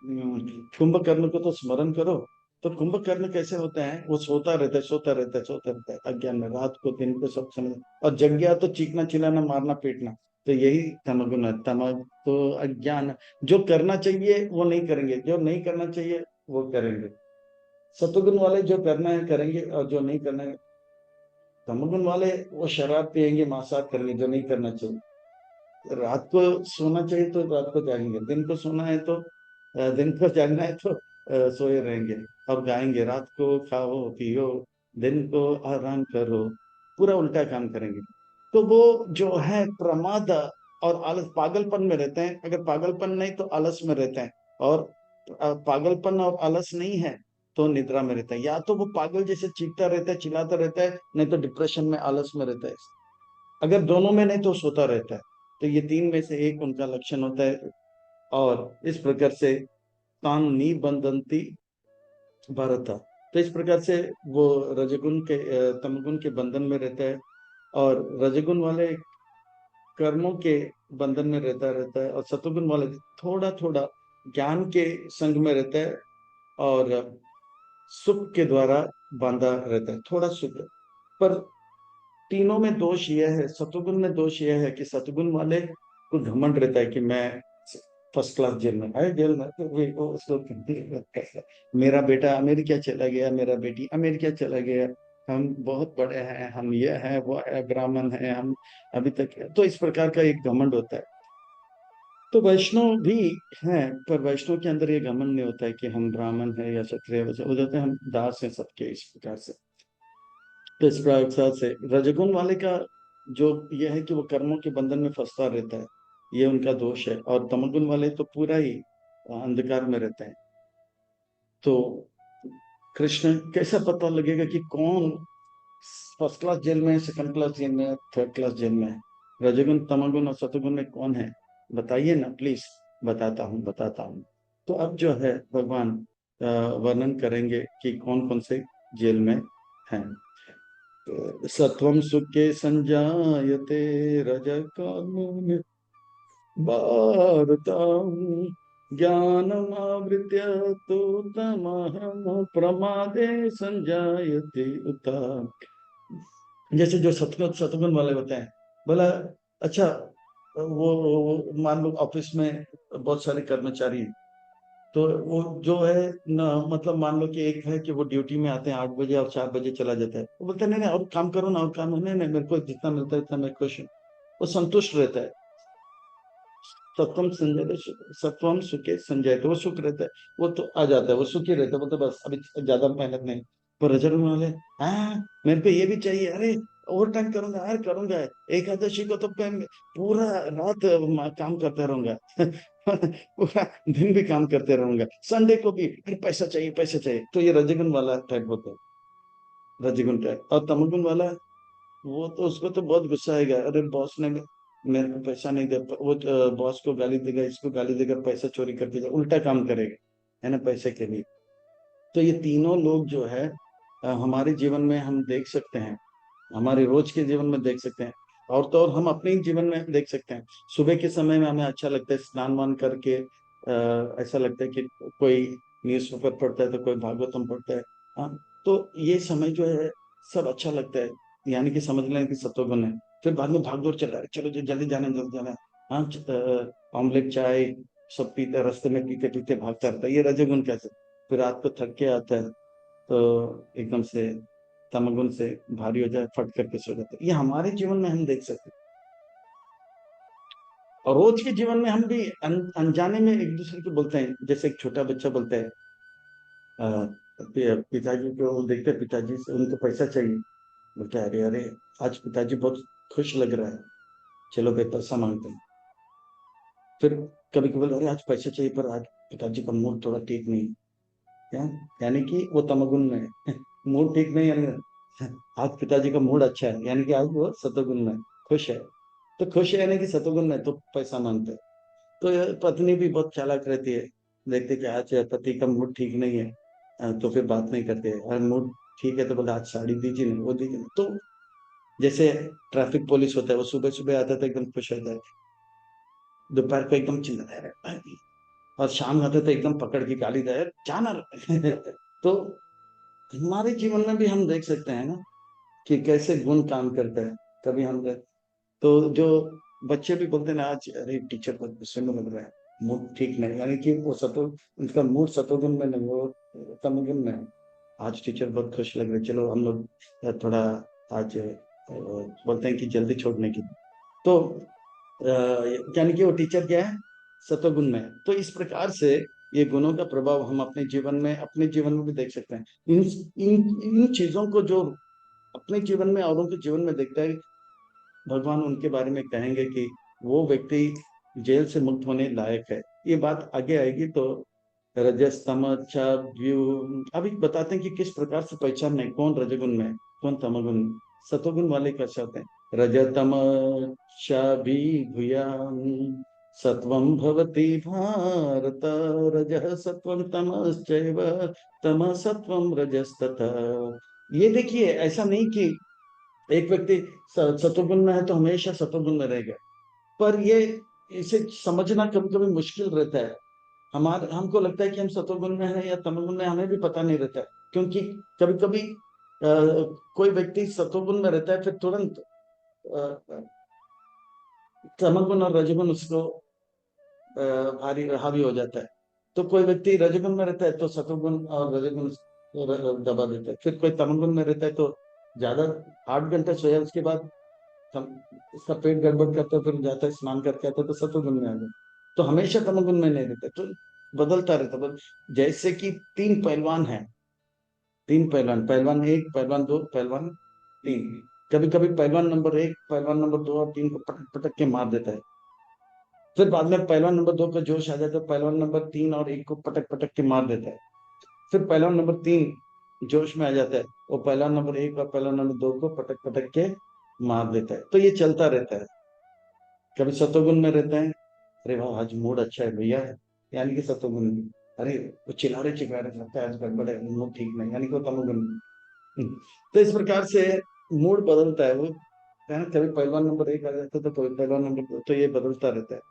कुंभकर्ण को तो स्मरण करो। तो कुंभकर्ण कैसे होता है, वो सोता रहता है, सोता रहता है, सोता रहता है अज्ञान में, रात को दिन को सब समझ, और जग गया तो चीखना चिल्लाना मारना पीटना। तो यही तमोगुण है। तो अज्ञान, जो करना चाहिए वो नहीं करेंगे, जो नहीं करना चाहिए वो करेंगे। सतुगुण वाले जो करना है करेंगे और जो नहीं करना है, तमोगुण वाले वो शराब पियेंगे, मांसाहार करेंगे, जो नहीं करना चाहिए। रात को सोना चाहिए तो रात को जागेंगे, दिन को सोना है तो दिन को जागना है तो सोए रहेंगे। अब गाएंगे रात को खाओ पियो, दिन को आराम करो, पूरा उल्टा काम करेंगे। तो वो जो है प्रमाद और आलस, पागलपन में रहते हैं। अगर पागलपन नहीं तो आलस में रहते हैं, और पागलपन और आलस नहीं है तो निद्रा में रहता है। या तो वो पागल जैसे चीखता रहता है, चिल्लाता रहता है, नहीं तो डिप्रेशन में आलस में रहता है। अगर दोनों में नहीं तो सोता रहता है। तो ये तीन में से एक उनका लक्षण होता है। और इस प्रकार से तान निबंधन्ति भारत। तो इस प्रकार से वो रजगुण के तमगुण के बंधन में रहता है, और रजगुण वाले कर्मों के बंधन में रहता है, और सतुगुण वाले थोड़ा थोड़ा ज्ञान के संग में रहता है, और सुख के द्वारा बांधा रहता है, थोड़ा सुख। पर तीनों में दोष यह है, सतुगुण में दोष यह है कि सतुगुण वाले को घमंड रहता है कि मैं फर्स्ट क्लास जेल में है, जेल में तो वो उसको मेरा बेटा अमेरिका चला गया, मेरा बेटी अमेरिका चला गया, हम बहुत बड़े हैं, हम ये हैं वो है, ब्राह्मण हैं हम अभी तक। तो इस प्रकार का एक घमंड होता है। तो वैष्णव भी हैं, पर वैष्णव के अंदर ये घमंड नहीं होता है कि हम ब्राह्मण है या क्षत्रिय, हो जाते हैं हम दास हैं सबके, इस प्रकार से। तो इस प्रकार से रजगुण वाले का जो ये है कि वो कर्मों के बंधन में फंसता रहता है, ये उनका दोष है। और तमोगुण वाले तो पूरा ही अंधकार में रहते हैं। तो कृष्ण कैसा पता लगेगा कि कौन फर्स्ट क्लास जेल में है, सेकंड क्लास जेल में है, थर्ड क्लास जेल में है, रजोगुण तमोगुण और सतोगुण में कौन है, बताइए ना प्लीज। बताता हूँ, बताता हूँ। तो अब जो है भगवान वर्णन करेंगे कि कौन कौन से जेल में हैं। सत्वं सुखे संजायते रजकामो भारत, ज्ञानमावृत्य तु तमः प्रमादे संजायते उत। जैसे जो सतगुण सतगुण वाले होते हैं, बोला अच्छा, वो मान लो ऑफिस में बहुत सारे कर्मचारी हैं, तो वो जो है ना, मतलब मान लो कि एक है कि वो ड्यूटी में आते हैं 8 बजे और 4 बजे चला जाता है, वो बोलते हैं नहीं नहीं और काम करो ना, और काम, नहीं नहीं मेरे को जितना मिलता है इतना मैं खुश हूँ। वो संतुष्ट रहता है। सत्वम संजय, सत्वम सुखे संजय, तो वो सुख रहता है। वो तो आ जाता है, वो सुखी रहता है, वो तो बस अभी ज्यादा मेहनत नहीं। पर रजन वाले, हाँ मेरे को ये भी चाहिए, अरे ओवर टाइम करूंगा यार, करूंगा। एकादशी को तो मैं पूरा रात काम करते रहूंगा। पूरा दिन भी काम करते रहूंगा, संडे को भी, अरे पैसा चाहिए पैसा चाहिए। तो ये रजगुण वाला टाइप होता है, रजगुण टाइप। और तमगुण वाला, वो तो उसको तो बहुत गुस्सा आएगा, अरे बॉस ने मेरे को पैसा नहीं दे, वो बॉस को गाली देगा, इसको गाली देगा, पैसा चोरी कर देगा, उल्टा काम करेगा, है ना, पैसे के लिए। तो ये तीनों लोग जो है हमारे जीवन में हम देख सकते हैं, हमारे रोज के जीवन में देख सकते हैं। और तो और हम अपने ही जीवन में देख सकते हैं। सुबह के समय में हमें अच्छा लगता है स्नान वान करके, ऐसा लगता है कि कोई न्यूज़पेपर पढ़ता है तो कोई भागवतम पढ़ता है। हाँ, तो ये समय जो है सब अच्छा लगता है, यानी कि समझ लें कि सत्वगुण है। फिर बाद में भाग दौड़ चल रहा है, चलो जी जल्दी जाना है, जल्दी जाना है। हाँ, ऑमलेट चाय सब पीते, रास्ते में पीते पीते भागता रहता है, ये रजोगुण कैसे। फिर रात को थक के आता है तो एकदम से तमगुण से भारी हो जाए, फट करके सो जाते हैं। ये हमारे जीवन में हम देख सकते हैं। और रोज के जीवन में हम भी अनजाने में एक दूसरे को बोलते हैं, जैसे एक छोटा बच्चा बोलता है अ, पिताजी को देखते हैं, पिताजी से उनको पैसा चाहिए, बोलते हैं अरे अरे आज पिताजी बहुत खुश लग रहा है, चलो भाई पैसा मांगते हैं। फिर कभी कभी बोले, अरे आज पैसा चाहिए पर आज पिताजी का मूड थोड़ा ठीक नहीं है। क्या, यानी कि वो तमगुण में है। मूड ठीक नहीं है, आज पिताजी का मूड अच्छा है, यानी कि आज वो सतोगुण में है, खुश है। तो खुश है यानी कि सतोगुण में, तो पैसा मांगते हैं। तो ये पत्नी भी बहुत चालाक रहती है, देखते कि आज पति का मूड ठीक नहीं है, तो फिर बात नहीं करते। और मूड ठीक है तो बोले आज साड़ी दीजिए ना, वो दीजिए ना। तो जैसे ट्रैफिक पुलिस होता है, वो सुबह सुबह आता है तो एकदम खुश रहता है, दोपहर को एकदम चिल्लाता है भाई, और शाम आता है तो एकदम पकड़ के गाली दे जाना। तो हमारे जीवन में भी हम देख सकते हैं ना कि कैसे गुण काम करता है। कभी हम तो जो बच्चे भी बोलते हैं ना, आज अरे टीचर को गुस्से में लग रहा है, मूड ठीक नहीं, यानी कि वो सतो, उनका मूड सतोगुण में नहीं, वो तमोगुण में है। आज टीचर बहुत खुश लग रहे हैं, चलो हम लोग थोड़ा आज बोलते हैं कि जल्दी छोड़ने की। तो यानी कि वो टीचर क्या है, सतोगुण में है। तो इस प्रकार से ये गुणों का प्रभाव हम अपने जीवन में, अपने जीवन में भी देख सकते हैं। इन इन चीजों को जो अपने जीवन में औरों के जीवन में देखता है, भगवान उनके बारे में कहेंगे कि वो व्यक्ति जेल से मुक्त होने लायक है। ये बात आगे आएगी। तो रजस तम व्यू अभी बताते हैं कि किस प्रकार से पहचानना है कौन रजगुण में है, कौन तमगुण में। सतोगुण वाले कैसे होते हैं, रजतम भूयाम सत्वं भवति भारत, रजः सत्वं तमश्चैव तमः सत्वं रजस्तथा। ये देखिए, ऐसा नहीं कि एक व्यक्ति सतोगुण में है तो हमेशा सतोगुण में रहेगा, पर ये इसे समझना कभी कभी मुश्किल रहता है। हमारे हमको लगता है कि हम सतोगुण में हैं या तमोगुण में, हमें भी पता नहीं रहता है। क्योंकि कभी कभी कोई व्यक्ति सतोगुण में रहता है, फिर तुरंत तमोगुण और रजोगुण उसको भारी हावी हो जाता है। तो कोई व्यक्ति रजोगुण में रहता है तो सतोगुण और रजोगुण उसको दबा देता है। फिर कोई तमोगुण में रहता है तो ज्यादा 8 घंटे सोया उसके बाद हम, उसका पेट गड़बड़ करता है, फिर जाता है स्नान करके आता है तो सतोगुण में आ गया। तो हमेशा तमोगुण में नहीं रहता, तो बदलता रहता जैसे कि तीन पहलवान हैं, तीन पहलवान, पहलवान एक, पहलवान दो, पहलवान तीन। कभी कभी पहलवान नंबर एक, पहलवान नंबर दो और तीन को पटक पटक के मार देता है। फिर बाद में पहलवान नंबर दो का जोश आ जाता है, पहलवान नंबर तीन और एक को पटक पटक के मार देता है। फिर पहलवान नंबर तीन जोश में आ जाता है, वो पहलवान नंबर एक और पहलवान नंबर दो को पटक पटक के मार देता है। तो ये चलता रहता है। कभी सतोगुण में रहते हैं, अरे वाह आज मूड अच्छा है भैया, यानी कि सतोगुण में। अरे वो चिल्ला रहे लगता है आज गड़बड़ है, मूड ठीक नहीं, यानी कि वो तमोगुण में। तो इस प्रकार से मूड बदलता है वो, है ना, कभी पहलवान नंबर एक आ जाता है तो कभी पहलवान नंबर दो, तो ये बदलता रहता है।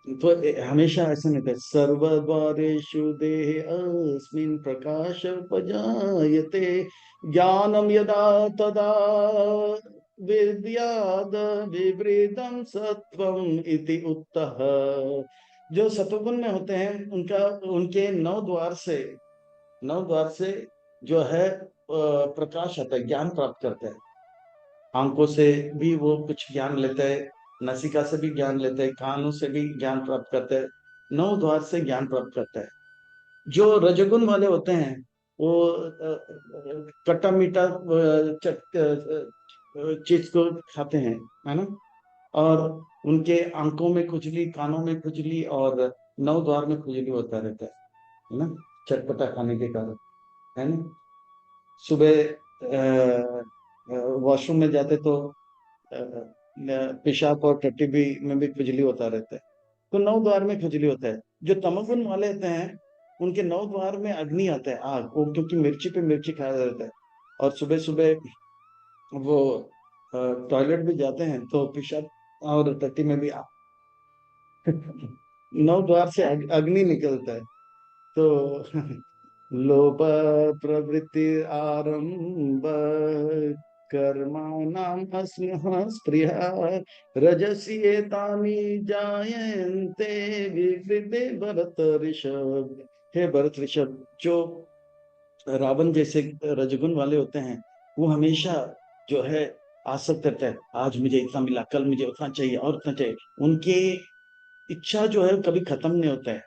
तो हमेशा ऐसा नहीं था, सर्वद्वारेषु देहे अस्मिन् प्रकाश उपजायते, ज्ञानम यदा तदा विद्याद विवृतम सत्वम इति उत्तः, जो सतोगुण में होते हैं उनका, उनके नौ द्वार से जो है प्रकाश आता है, ज्ञान प्राप्त करते हैं। आंखों से भी वो कुछ ज्ञान लेते हैं, नासिका से भी ज्ञान लेते हैं, कानों से भी ज्ञान प्राप्त करते हैं, नौ द्वार से ज्ञान प्राप्त करते हैं। जो रजोगुण वाले होते हैं वो खट्टा मीठा चीज को खाते हैं, है ना। और उनके आंखों में खुजली, कानों में खुजली, और नौ द्वार में खुजली होता रहता है ना, चटपटा खाने के कारण, है ना। सुबह वॉशरूम में जाते तो पेशाब और टट्टी भी में भी खुजली होता रहता है, तो नौ द्वार में खुजली होता है। जो तमोगुण वाले होते हैं उनके नौ द्वार में अग्नि आता है, आग, वो क्योंकि मिर्ची पे मिर्ची खाया रहता है। और सुबह सुबह वो टॉयलेट भी जाते हैं तो पेशाब और टट्टी में भी नौ द्वार से अग्नि निकलता है। तो लोभ प्रवृत्ति आरंभ कर्माणाम अस्मः स्पृहा रजसी एतानि जायन्ते विवृते भरत ऋषभ। हे भरत ऋषभ, जो रावण जैसे रजगुण वाले होते हैं वो हमेशा जो है आसक्त रहता है, आज मुझे इतना मिला, कल मुझे उतना चाहिए और उतना चाहिए। उनकी इच्छा जो है कभी खत्म नहीं होता है।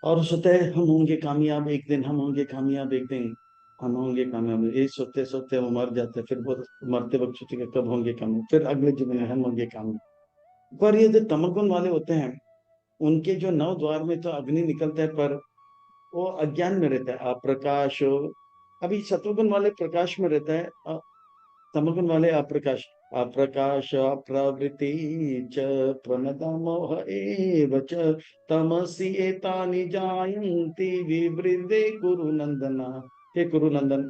और सोचते हैं हम होंगे कामयाब एक दिन, हम होंगे कामयाब एक दिन, हम होंगे कामयाब, यही सोचते सोचते वो मर जाते हैं। फिर वो मरते वक्त सोचेंगे कब होंगे कामयाब, फिर अगले जीवन में हम होंगे कामयाब। पर ये जो तमोगुण वाले होते हैं उनके जो नौ द्वार में तो अग्नि निकलता है, पर वो अज्ञान में रहता है, अप्रकाश। अभी शत्रुघ्न वाले प्रकाश में रहता है, तमोगुण वाले अप्रकाश। अप्रकाश प्रवृत्ति च प्रमदा मोह एव च तमसि एतानि जायन्ति विवृद्धे कुरु नंदना। हे कुरु नंदन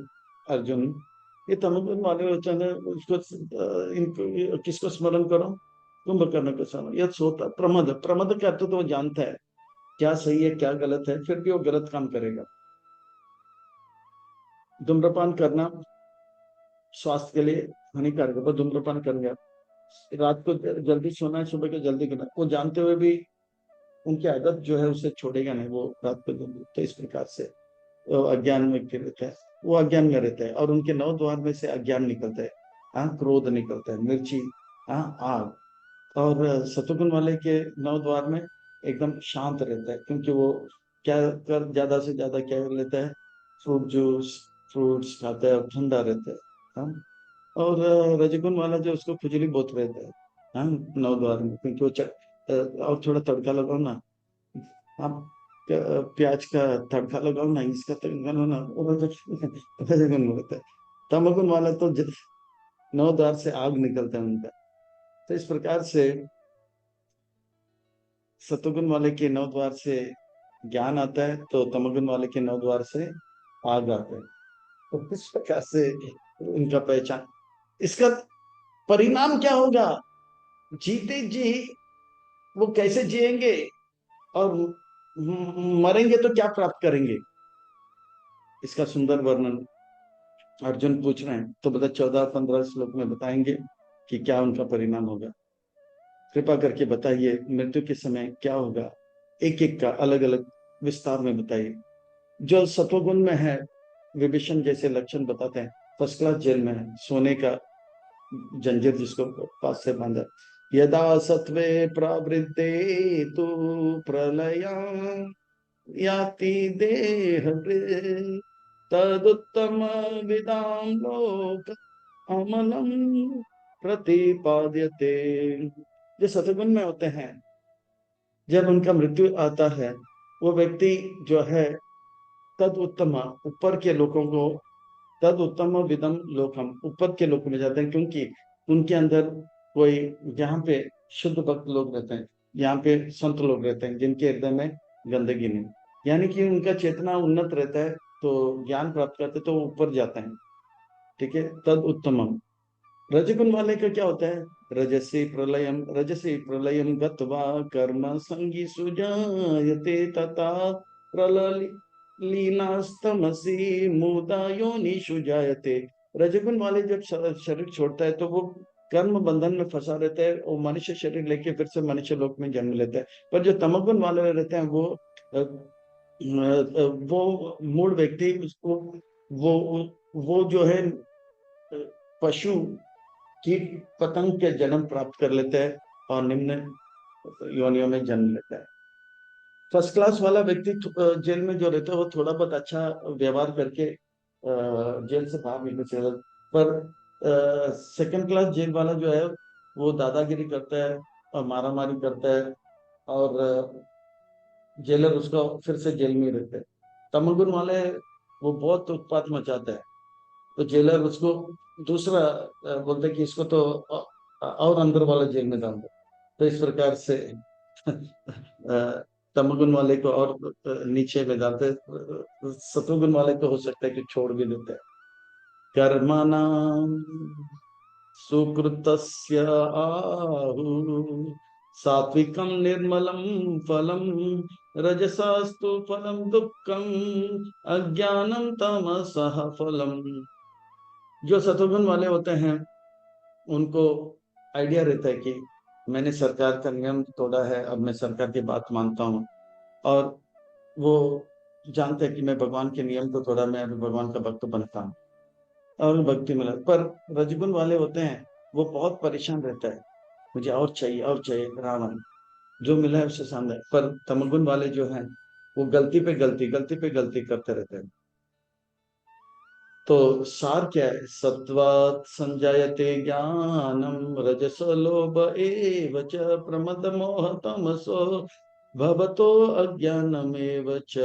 अर्जुन, ये तमोगुण वाले होते हैं उसको इनको किसको स्मरण करो, कुंभकर्ण को स्मरण। यह सोता प्रमद, प्रमद का अर्थ तो वो जानता है क्या सही है क्या गलत है, फिर भी वो गलत काम करेगा। धूम्रपान करना स्वास्थ्य के लिए हानिकारक है, पर धूम्रपान करेंगे आप, रात को जल्दी सोना है, सुबह को जल्दी करना, वो जानते हुए भी उनकी आदत जो है उसे छोड़ेगा नहीं, वो रात को जल्दी। तो इस प्रकार से वो अज्ञान में फिर रहता है, वो अज्ञान में रहता है। और उनके नौ द्वार में से अज्ञान निकलता है, हाँ, क्रोध निकलता है, मिर्ची, हाँ, आग। और शत्रुघ्न वाले के नौ द्वार में एकदम शांत रहता है, क्योंकि वो क्या कर, ज्यादा से ज्यादा क्या कर लेता है, फ्रूट जूस, फ्रूट्स खाता है और ठंडा रहता है, हाँ। और रजगुन वाला जो उसको खुजली बहुत रहता है, हाँ, नौ द्वार में, क्योंकि वो और थोड़ा तड़का लगाओ ना आप, प्याज का तड़का लगाओ ना, इसका तड़का लगाओ ना, वो रजगुन में रहता है। तमोगुण वाला तो नौ द्वार से आग निकलता है उनका। तो इस प्रकार से सतोगुण वाले के नौ द्वार से ज्ञान आता है, तो तमोगुण वाले के नौ द्वार से आग आता है। तो किस प्रकार से उनका पहचान, इसका परिणाम क्या होगा, जीते जी वो कैसे जिएंगे, और मरेंगे तो क्या प्राप्त करेंगे, इसका सुंदर वर्णन अर्जुन पूछ रहे हैं। तो बता 14-15 श्लोक में बताएंगे कि क्या उनका परिणाम होगा। कृपा करके बताइए मृत्यु के समय क्या होगा, एक एक का अलग अलग विस्तार में बताइए। जो सत्वगुण में है, विभीषण जैसे लक्षण बताते हैं, फर्स्ट क्लास जेल में है, सोने का जंजीर जिसको पास से बांधा। यदा सत्वे प्रवृत्ते तु प्रलय याति देह तदुत्तम विदाम लोक अमलम प्रतिपाद्यते। जो सतगुण में होते हैं, जब उनका मृत्यु आता है, वो व्यक्ति जो है तद उत्तम, ऊपर के लोगों को, तद उत्तम विदम लोकम, ऊपर के लोक में जाते हैं, क्योंकि उनके अंदर कोई, यहाँ पे शुद्ध भक्त लोग रहते हैं, यहाँ पे संत लोग रहते हैं जिनके हृदय में गंदगी नहीं, यानी कि उनका चेतना उन्नत रहता है, तो ज्ञान प्राप्त करते तो वो ऊपर जाते हैं। ठीक है, तद उत्तमम। रजगुण वाले का क्या होता है, रजसी प्रलयम गत्वा कर्म संगी सुजायते तथा प्रललीनास्तमसी मुदा योनिषु जायते। रजगुण वाले जब शरीर छोड़ता है तो वो कर्म बंधन में फंसा रहता है, वो मनुष्य शरीर लेके फिर से मनुष्य लोक में जन्म लेता है। पर जो तमोगुण वाले रहते हैं वो मूल व्यक्ति उसको वो वो जो है पशु कीट पतंग के जन्म प्राप्त कर लेते हैं और निम्न योनियों में जन्म लेता है। फर्स्ट क्लास वाला व्यक्ति जेल में जो रहता है वो थोड़ा बहुत अच्छा व्यवहार करके जेल से बाहर निकल सकता है। पर सेकंड क्लास जेल वाला जो है वो दादागिरी करता है और मारा मारी करता है, और जेलर उसको फिर से जेल में ही रहते हैं। तमोगुण वाले वो बहुत उत्पात मचाता है, तो जेलर उसको दूसरा बोलते हैं कि इसको तो और अंदर वाला जेल में डाल दो। तो इस प्रकार से तमोगुण वाले को और नीचे में डालते, सतोगुण वाले को हो सकता है कि छोड़ भी देते हैं। कर्मणां सुकृतस्य आहु सात्विकं निर्मलं फलं रजसास्तु फलं दुःखं अज्ञानं तमसः फलम्। जो सतोगुण वाले होते हैं उनको आइडिया रहता है कि मैंने सरकार का नियम तोड़ा है, अब मैं सरकार की बात मानता हूँ, और वो जानते हैं कि मैं भगवान के नियम को तोड़ा, मैं अभी भगवान का भक्त बनता हूँ और भक्ति मिला। पर रजगुण वाले होते हैं वो बहुत परेशान रहता है, मुझे और चाहिए रावण, जो मिला है उससे सामने। पर तमोगुण वाले जो हैं वो गलती पे गलती करते रहते हैं। तो सार क्या है? सत्वात् संजायते ज्ञानम रजस लोभ एव च प्रमद मोह तमसो भवतो अज्ञानमेव च।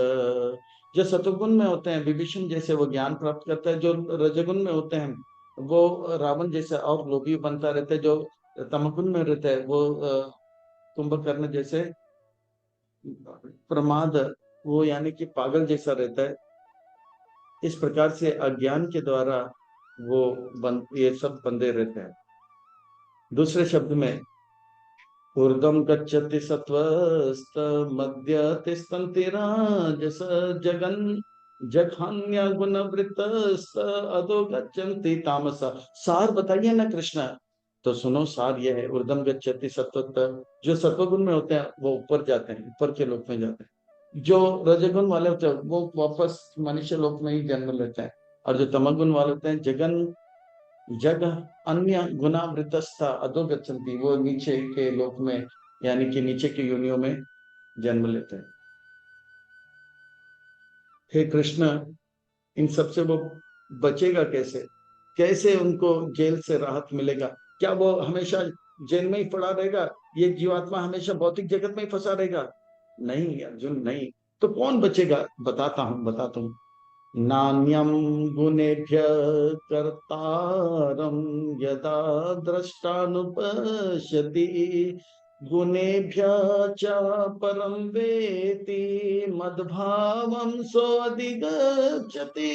जो सतुगुण में होते हैं विभीषण जैसे वो ज्ञान प्राप्त करता है, जो रजगुण में होते हैं वो रावण जैसे और लोभी बनता रहता है, जो तमगुण में रहता है वो कुंभकर्ण जैसे प्रमाद, वो यानी कि पागल जैसा रहता है। इस प्रकार से अज्ञान के द्वारा ये सब बंधे रहते हैं। दूसरे शब्द में ऊर्ध्वं गच्छति सत्त्वस्त मध्य तिष्ठन्ति राजस जगन् जघन्य गुणवृत्तस्त अधो गच्छन्ति तामस। सार बताइए ना कृष्ण। तो सुनो, सार यह है ऊर्ध्वं गच्छति सत्त्वत, जो सत्वगुण में होते हैं वो ऊपर जाते हैं, ऊपर के लोक में जाते हैं। जो रजगुण वाले होते हैं वो वापस मनुष्य लोक में ही जन्म लेते हैं, और जो तमगुण वाले होते हैं जगन जग अन्य गुणावृतस्था अधो गच्छन्ति, वो नीचे के लोक में यानी कि नीचे की योनियों में जन्म लेते हैं। हे कृष्ण, इन सबसे वो बचेगा कैसे? कैसे उनको जेल से राहत मिलेगा? क्या वो हमेशा जेल में ही पड़ा रहेगा? ये जीवात्मा हमेशा भौतिक जगत में ही फंसा रहेगा? नहीं अर्जुन, नहीं। तो कौन बचेगा? बताता हूँ। नान्यं गुणेभ्य कर्तारं यदा द्रष्टानुपश्यति गुणेभ्य च परं वेति मद्भावं सोऽधिगच्छति।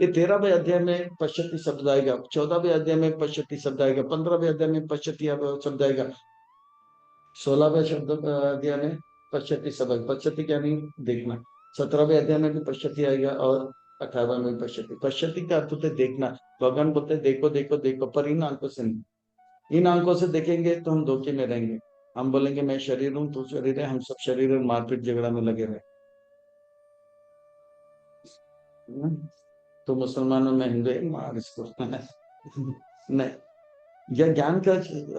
ये 13वें अध्याय में पश्यति शब्द आएगा, 14वें अध्याय में पश्यति शब्द आएगा, 15वें अध्याय में पश्यति शब्द आएगा, 16वें शब्द अध्याय में पश्यति शब्द, पश्यति क्या नहीं देखना, 17वें अध्याय में भी पश्यति आएगा, और 18वें में पश्यति। पश्यति का अर्थ होता है देखना। भगवान बोलते हैं देखो देखो देखो, पर इन आंखों से नहीं। इन आंखों से देखेंगे तो हम धोखे में रहेंगे। हम बोलेंगे मैं शरीर हूँ, तू शरीर है, हम सब शरीर और मारपीट झगड़ा में लगे रहे। तो मुसलमानों में हिंदू है, मार इसको। नहीं, या ज्ञान का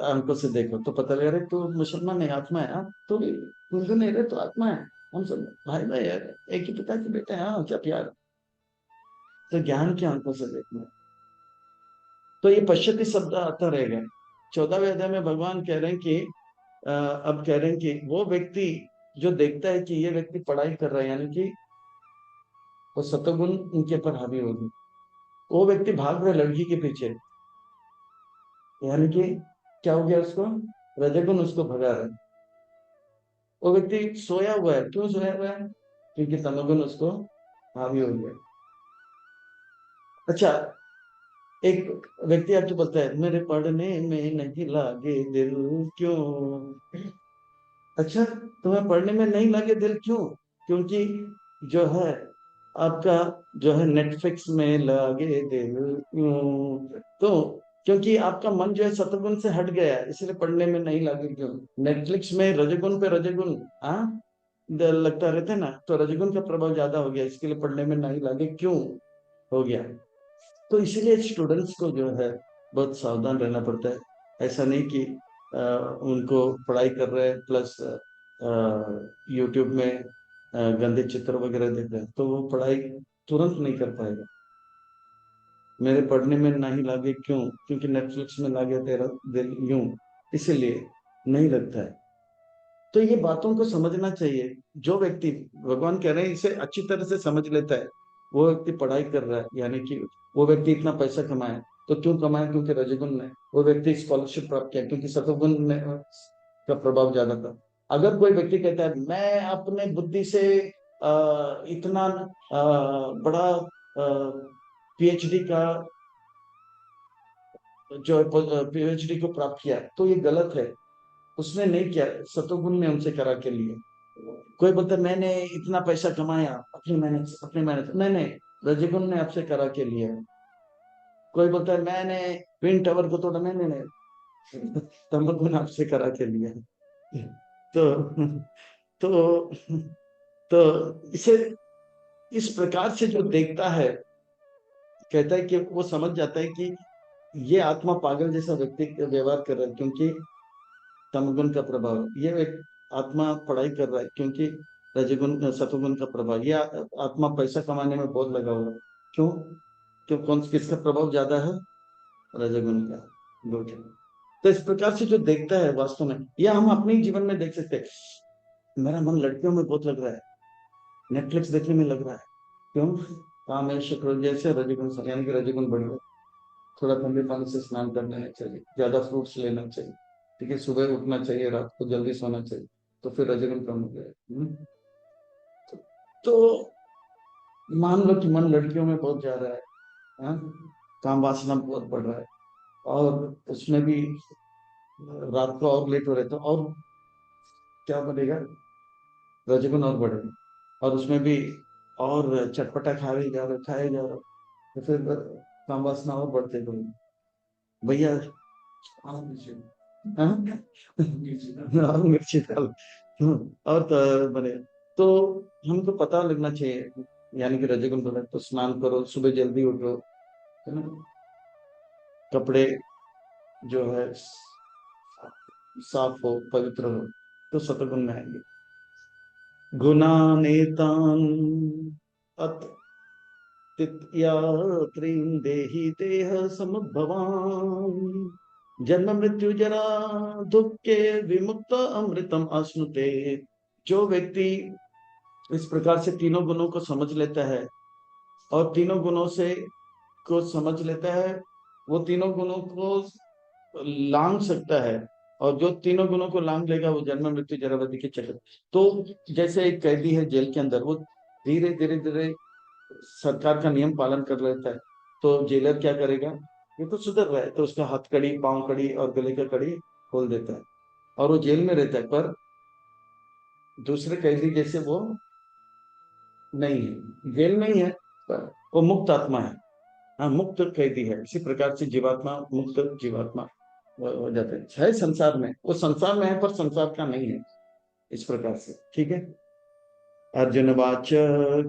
आंखों से देखो तो पता लग रहा है तो मुसलमान है, आत्मा है। हाँ, तो हिंदू नहीं रहे तो आत्मा है। हम सब भाई भाई यार, एक ही पिता के बेटे हैं। हाँ, क्या प्यार। तो ज्ञान की आंखों से देखना। तो ये पश्यति शब्द आता रहेगा। 14वें अध्याय में भगवान कह रहे हैं कि अब कह रहे हैं कि वो व्यक्ति जो देखता है कि ये व्यक्ति पढ़ाई कर रहा है, यानी कि वो सतगुण उनके ऊपर हावी होगी, वो व्यक्ति भाग रहा है लड़की के पीछे, यानी कि क्या हो गया उसको? रजगुण उसको भगा रहा है। वो व्यक्ति सोया हुआ है। क्यों सोया हुआ है? क्योंकि तमोगुण उसको हावी हो गया। अच्छा, एक व्यक्ति आपसे बोलता है मेरे पढ़ने में नहीं लागे दिल, क्यों? अच्छा, तुम्हें पढ़ने में नहीं लागे दिल क्यों? क्योंकि जो है आपका जो है नेटफ्लिक्स में लागे दिल क्यों? तो क्योंकि आपका मन जो है सत्वगुण से हट गया है, इसलिए पढ़ने में नहीं लगे। क्यों? नेटफ्लिक्स में रजोगुण पे रजोगुण हाँ लगता रहता है ना, तो रजोगुण का प्रभाव ज्यादा हो गया, इसके लिए पढ़ने में नहीं लगे क्यों हो गया। तो इसीलिए स्टूडेंट्स को जो है बहुत सावधान रहना पड़ता है। ऐसा नहीं कि उनको पढ़ाई कर रहे हैं प्लस यूट्यूब में गंदे चित्र वगैरह देख रहे हैं, तो वो पढ़ाई तुरंत नहीं कर पाएगा। मेरे पढ़ने में नहीं लगे क्यों? क्योंकि नेटफ्लिक्स में लगे तेरा दिल यूं, इसीलिए नहीं लगता है। तो ये बातों को समझना चाहिए। जो व्यक्ति, भगवान कह रहे हैं, इसे अच्छी तरह से समझ लेता है, वो व्यक्ति पढ़ाई कर रहा है, यानी कि वो व्यक्ति इतना पैसा कमाए तो क्यों कमाए? क्योंकि रजोगुण ने। वो व्यक्ति स्कॉलरशिप प्राप्त किया क्योंकि सतोगुण ने का प्रभाव ज्यादा था। अगर कोई व्यक्ति कहता है मैं अपने बुद्धि से इतना बड़ा पीएचडी का जो पीएचडी को प्राप्त किया, तो ये गलत है। उसने नहीं किया, सतोगुण ने उनसे करा के लिए। कोई बोलता है मैंने इतना पैसा कमाया अपनी मेहनत, नहीं नहीं, रजोगुण ने आपसे करा के लिए। कोई बोलता है मैंने ट्विन टावर को तोड़ा, नहीं नहीं नहीं, तमोगुण आपसे करा के लिए। तो तो तो इसे इस प्रकार से जो देखता है, कहता है कि वो समझ जाता है कि ये आत्मा पागल जैसा व्यक्ति व्यवहार कर रहा है क्योंकि तमगुण का प्रभाव। ये एक आत्मा पढ़ाई कर रहा है क्योंकि रजगुण सतुगुण का प्रभाव। ये आत्मा पैसा कमाने में बहुत लगा हुआ है। क्यों? क्यों? कौन किसका प्रभाव ज्यादा है? रजगुण का। गुड। तो इस प्रकार से जो देखता है वास्तव में, या हम अपने ही जीवन में देख सकते हैं, मेरा मन लड़कियों में बहुत लग रहा है, नेटफ्लिक्स देखने में लग रहा है। क्यों? काम है शुक्र जैसे रजगुण, यानी कि रजगुण बढ़ गया। थोड़ा ठंडे पानी से स्नान कर लेना चाहिए, ज्यादा फ्रूट्स लेना चाहिए, ठीक है, सुबह उठना चाहिए, रात को जल्दी सोना चाहिए, तो फिर रजोगुण कम हो जाएगा। तो मान लो कि मन लड़कियों में बहुत जा रहा है, हाँ? काम वासना बहुत बढ़ रहा है, और उसमें भी रात को और लेट हो रहे, तो और क्या बनेगा? रजोगुण और बढ़ेगा। और उसमें भी और चटपटा खाए जा रहे, खाए जा रहे, तो फिर काम वासना और बढ़ते गए। भैया हाँ, और मिर्ची डाल, और तो बने। तो हमको पता लगना चाहिए, यानी कि रजोगुण बने तो स्नान करो, सुबह जल्दी उठो, है ना, कपड़े जो है साफ हो, पवित्र हो, तो सतगुण में आएंगे। गुणानेतान अतिया त्रीन देहि देह समुद्भवान जन्म मृत्यु जरा दुख के विमुक्त अमृतम अश्नुते। जो व्यक्ति इस प्रकार से तीनों गुणों को समझ लेता है, और तीनों गुणों से को समझ लेता है, वो तीनों गुणों को लांग सकता है। और जो तीनों गुणों को लांग लेगा वो जन्म मृत्यु जरावती के चक्र। तो जैसे एक कैदी है जेल के अंदर, वो धीरे धीरे धीरे सरकार का नियम पालन कर लेता है, तो जेलर क्या करेगा? ये तो सुधर रहा है, तो उसका हाथ कड़ी, पांव कड़ी और गले का कड़ी खोल देता है, और वो जेल में रहता है। पर दूसरे कैदी जैसे वो नहीं है, जेल में ही है, पर वो मुक्त आत्मा है। हाँ, मुक्त कैदी है। इसी प्रकार से जीवात्मा मुक्त जीवात्मा हो जाते हैं। है संसार में, वो संसार में है पर संसार का नहीं है, इस प्रकार से। ठीक है। अर्जुन वाच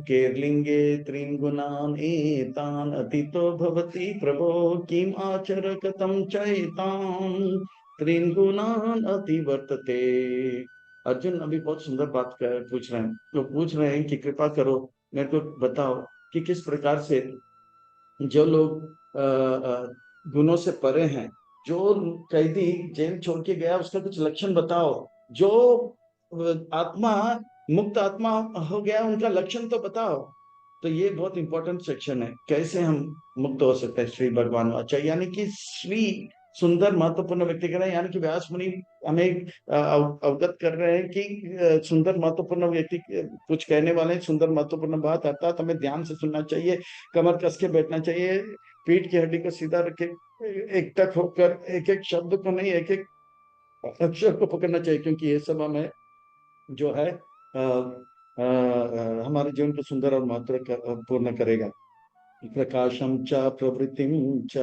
केर्लिंगे त्रीन् गुणान् एतान् अतीतो भवति प्रभो किम आचर कथम चैतान् त्रीन् गुणान् अतिवर्तते। अर्जुन अभी बहुत सुंदर बात पूछ रहे हैं। तो पूछ रहे हैं कि कृपा करो, मेरे को बताओ कि किस प्रकार से जो लोग गुणों से परे हैं, जो कैदी जेल छोड़ के गया, उसका कुछ लक्षण बताओ। जो आत्मा मुक्त आत्मा हो गया, उनका लक्षण तो बताओ। तो ये बहुत इंपॉर्टेंट सेक्शन है, कैसे हम मुक्त हो सकते हैं। श्री भगवान वाचा, यानी कि श्री सुंदर महत्वपूर्ण व्यक्ति कह रहे हैं, यानी कि व्यास मुनि हमें अवगत कर रहे हैं कि सुंदर महत्वपूर्ण व्यक्ति कुछ कहने वाले हैं, सुंदर महत्वपूर्ण बात, अर्थात हमें ध्यान से सुनना चाहिए, कमर कस के बैठना चाहिए, पीठ की हड्डी को सीधा रखे, एक टक होकर एक एक शब्द को नहीं, एक एक अक्षर को पकड़ना चाहिए, क्योंकि ये सब हमें जो है हमारे जीवन को सुंदर और महत्वपूर्ण करेगा। प्रकाशम च प्रवृत्तिम च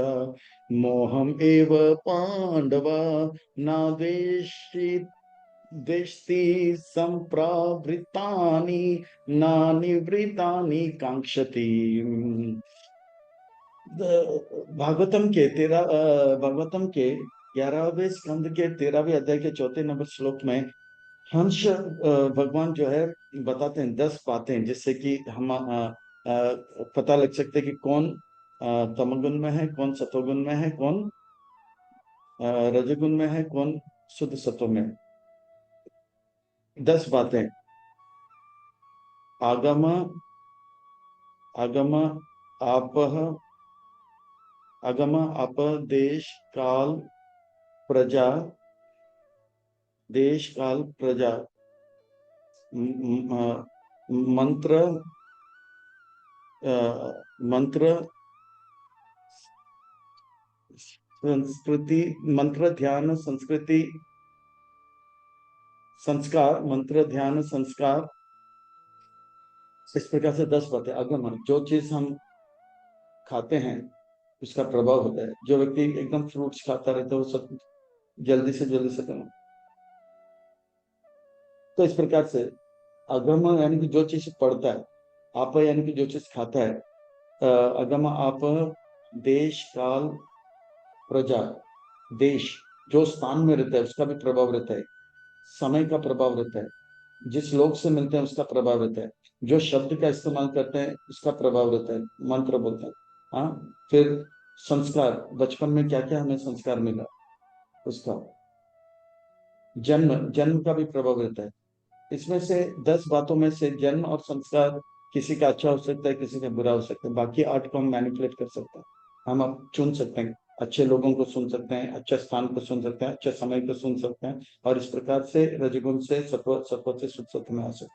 मोहम एव पांडवा नाद्वेष्टि देष्टि संप्रावृत्तानि नानिवृत्तानि कांक्षति। भागवतम के 11वें स्कंद के 13वें अध्याय के 4 नंबर श्लोक में हंस भगवान जो है बताते हैं 10 बातें, जिससे कि हम पता लग सकते हैं कि कौन तमोगुण में है, कौन सतोगुण में है, कौन रजोगुण में है, कौन शुद्ध सत्व में है। 10 बातें। आगम आगम आपह आगम आप देश काल प्रजा, देश काल प्रजा, मंत्र मंत्र संस्कृति, मंत्र ध्यान संस्कृति संस्कार, मंत्र ध्यान संस्कार। इस प्रकार से 10 बातें। अगम, जो चीज हम खाते हैं उसका प्रभाव होता है। जो व्यक्ति एकदम फ्रूट्स खाता रहता है वो सब जल्दी से खत्म। तो इस प्रकार से अगम यानी कि जो चीज पढ़ता है, आप यानी कि जो चीज खाता है, अगम आप देश काल प्रजा, देश जो स्थान में रहता है उसका भी प्रभाव रहता है, समय का प्रभाव रहता है, जिस लोग से मिलते हैं उसका प्रभाव रहता है, जो शब्द का इस्तेमाल करते हैं उसका प्रभाव रहता है, मंत्र बोलते हैं। हाँ, फिर संस्कार, बचपन में क्या क्या हमें संस्कार मिला उसका, जन्म, जन्म का भी प्रभाव रहता है। इसमें से 10 बातों में से जन्म और संस्कार किसी का अच्छा हो सकता है, किसी का बुरा हो सकता है। बाकी 8 को हम मैनिपुलेट कर सकते हैं। हम अब चुन सकते हैं, अच्छे लोगों को सुन सकते हैं, अच्छे स्थान को सुन सकते हैं, अच्छे समय को सुन सकते हैं, और इस प्रकार से रजगुण से सत्व, सत्व से शुद्ध सत्व में आ सकते हैं।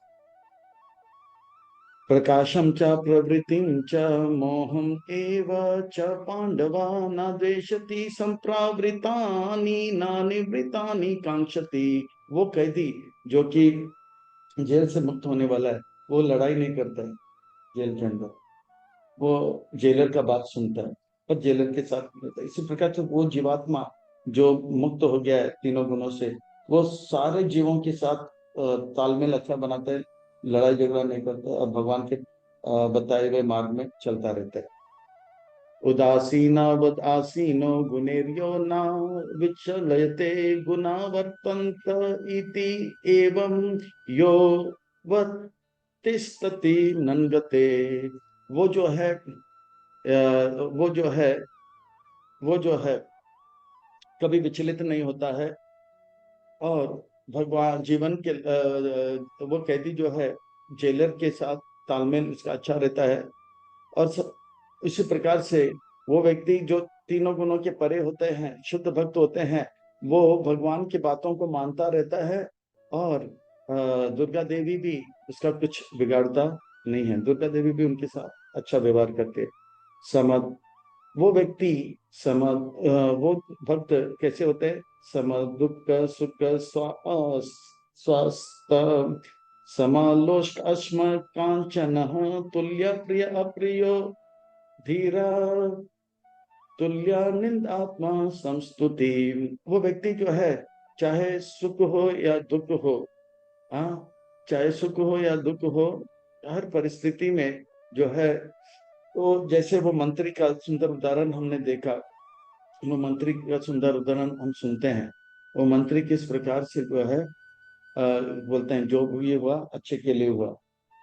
प्रकाशम च प्रवृत्तिं च मोहम एव च पांडवा न द्वेषति संप्रावृतानि न निवृत्तानि कांक्षति। वो कैदी जो कि जेल से मुक्त होने वाला है, वो लड़ाई नहीं करता है जेल के अंदर, वो जेलर का बात सुनता है पर जेलर के साथ नहीं रहता। इसी प्रकार से वो जीवात्मा जो मुक्त हो गया है तीनों गुणों से, वो सारे जीवों के साथ तालमेल अच्छा बनाता है, लड़ाई झगड़ा नहीं करता और भगवान के बताए हुए मार्ग में चलता रहता है। उदासीनावद आसीनो गुणेर्यो न विचलयते गुणा वर्तन्त इति एवं यो तिष्ठति नंगते। वो जो है वो जो है वो जो है कभी विचलित नहीं होता है, और भगवान जीवन के वो कैदी जो है जेलर के साथ तालमेल उसका अच्छा रहता है। और इसी प्रकार से वो व्यक्ति जो तीनों गुणों के परे होते हैं, शुद्ध भक्त होते हैं, वो भगवान की बातों को मानता रहता है। और दुर्गा देवी भी उसका कुछ बिगाड़ता नहीं है, दुर्गा देवी भी उनके साथ अच्छा व्यवहार करके समद, वो व्यक्ति वो भक्त कैसे होते हैं? सम दुख सुख स्वस्थ समालोष्ट अस्म कांचन तुल्य प्रिय अप्रियो धीरा तुल्य निंदात्मा संस्तुति। वो व्यक्ति जो है, चाहे सुख हो या दुख हो, हाँ, चाहे सुख हो या दुख हो, हर परिस्थिति में जो है, तो जैसे वो मंत्री का सुंदर उदाहरण हमने देखा, वो मंत्री का सुंदर उदाहरण हम सुनते हैं। वो मंत्री किस प्रकार से जो है बोलते हैं जो भी हुआ अच्छे के लिए हुआ।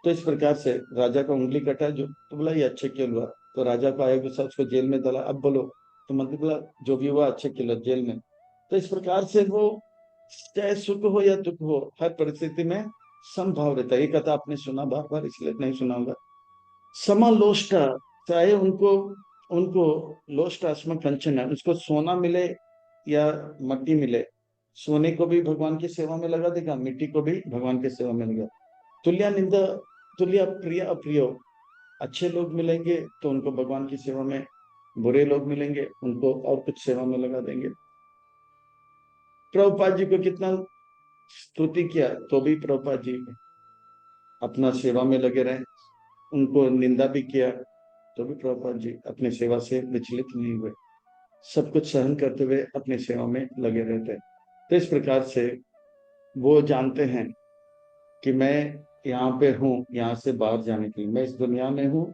तो इस प्रकार से राजा का उंगली कटा, जो तो बोला ये अच्छे के लिए हुआ, तो राजा को आया गुस्सा, उसको जेल में डाला। अब बोलो, तो मंत्री बोला जो भी हुआ अच्छे के लिए, जेल में। तो इस प्रकार से वो चाहे सुख हो या दुख हो, हर परिस्थिति में समभाव रहता है। ये कथा आपने सुना बार बार, इसलिए नहीं सुना होगा। समलोष्ट, चाहे उनको उनको लोष्ट अस्म कंचन है, उसको सोना मिले या मट्टी मिले, सोने को भी भगवान की सेवा में लगा देगा, मिट्टी को भी भगवान की सेवा में लगा। तुल्य निंदा तुल्य प्रिय अप्रियो, अच्छे लोग मिलेंगे तो उनको भगवान की सेवा में, बुरे लोग मिलेंगे उनको और कुछ सेवा में लगा देंगे। प्रभुपाद जी को कितना स्तुति किया तो भी प्रभुपाद जी अपना सेवा में लगे रहे, उनको निंदा भी किया तो भी प्रभुपाद जी अपनी सेवा से विचलित नहीं हुए, सब कुछ सहन करते हुए अपनी सेवा में लगे रहते हैं। तो इस प्रकार से वो जानते हैं कि मैं यहाँ पे हूँ, यहाँ से बाहर जाने के लिए, मैं इस दुनिया में हूँ,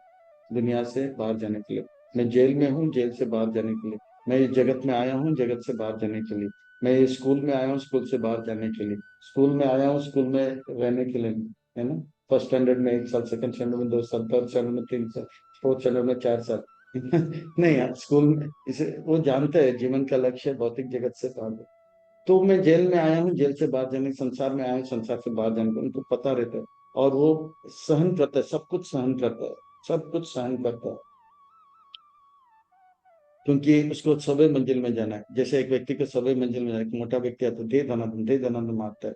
दुनिया से बाहर जाने के लिए, मैं जेल में हूँ, जेल से बाहर जाने के लिए, मैं इस जगत में आया हूँ, जगत से बाहर जाने के लिए, मैं इस स्कूल में आया हूँ, स्कूल से बाहर जाने के लिए, स्कूल में आया हूँ, स्कूल में रहने के लिए, है ना। फर्स्ट स्टैंडर्ड में 1 साल, सेकंड स्टैंडर्ड में 2 साल, थर्ड स्टैंडर्ड में 3 साल, फोर्थ स्टैंडर्ड में 4 साल। नहीं यार, स्कूल में इसे वो जानते हैं जीवन का लक्ष्य भौतिक जगत से बाहर। तो मैं जेल में आया हूँ, जेल से बाहर जाने, संसार में आया हूँ, संसार से बाहर जाने को उनको पता रहता है। और वो सहन करता है, सब कुछ सहन करता है, सब कुछ सहन करता है, क्योंकि उसको सभी मंजिल में जाना है। जैसे एक व्यक्ति को सभी मंजिल में जाना है, एक मोटा व्यक्ति आता है, दे दनादन मारता है,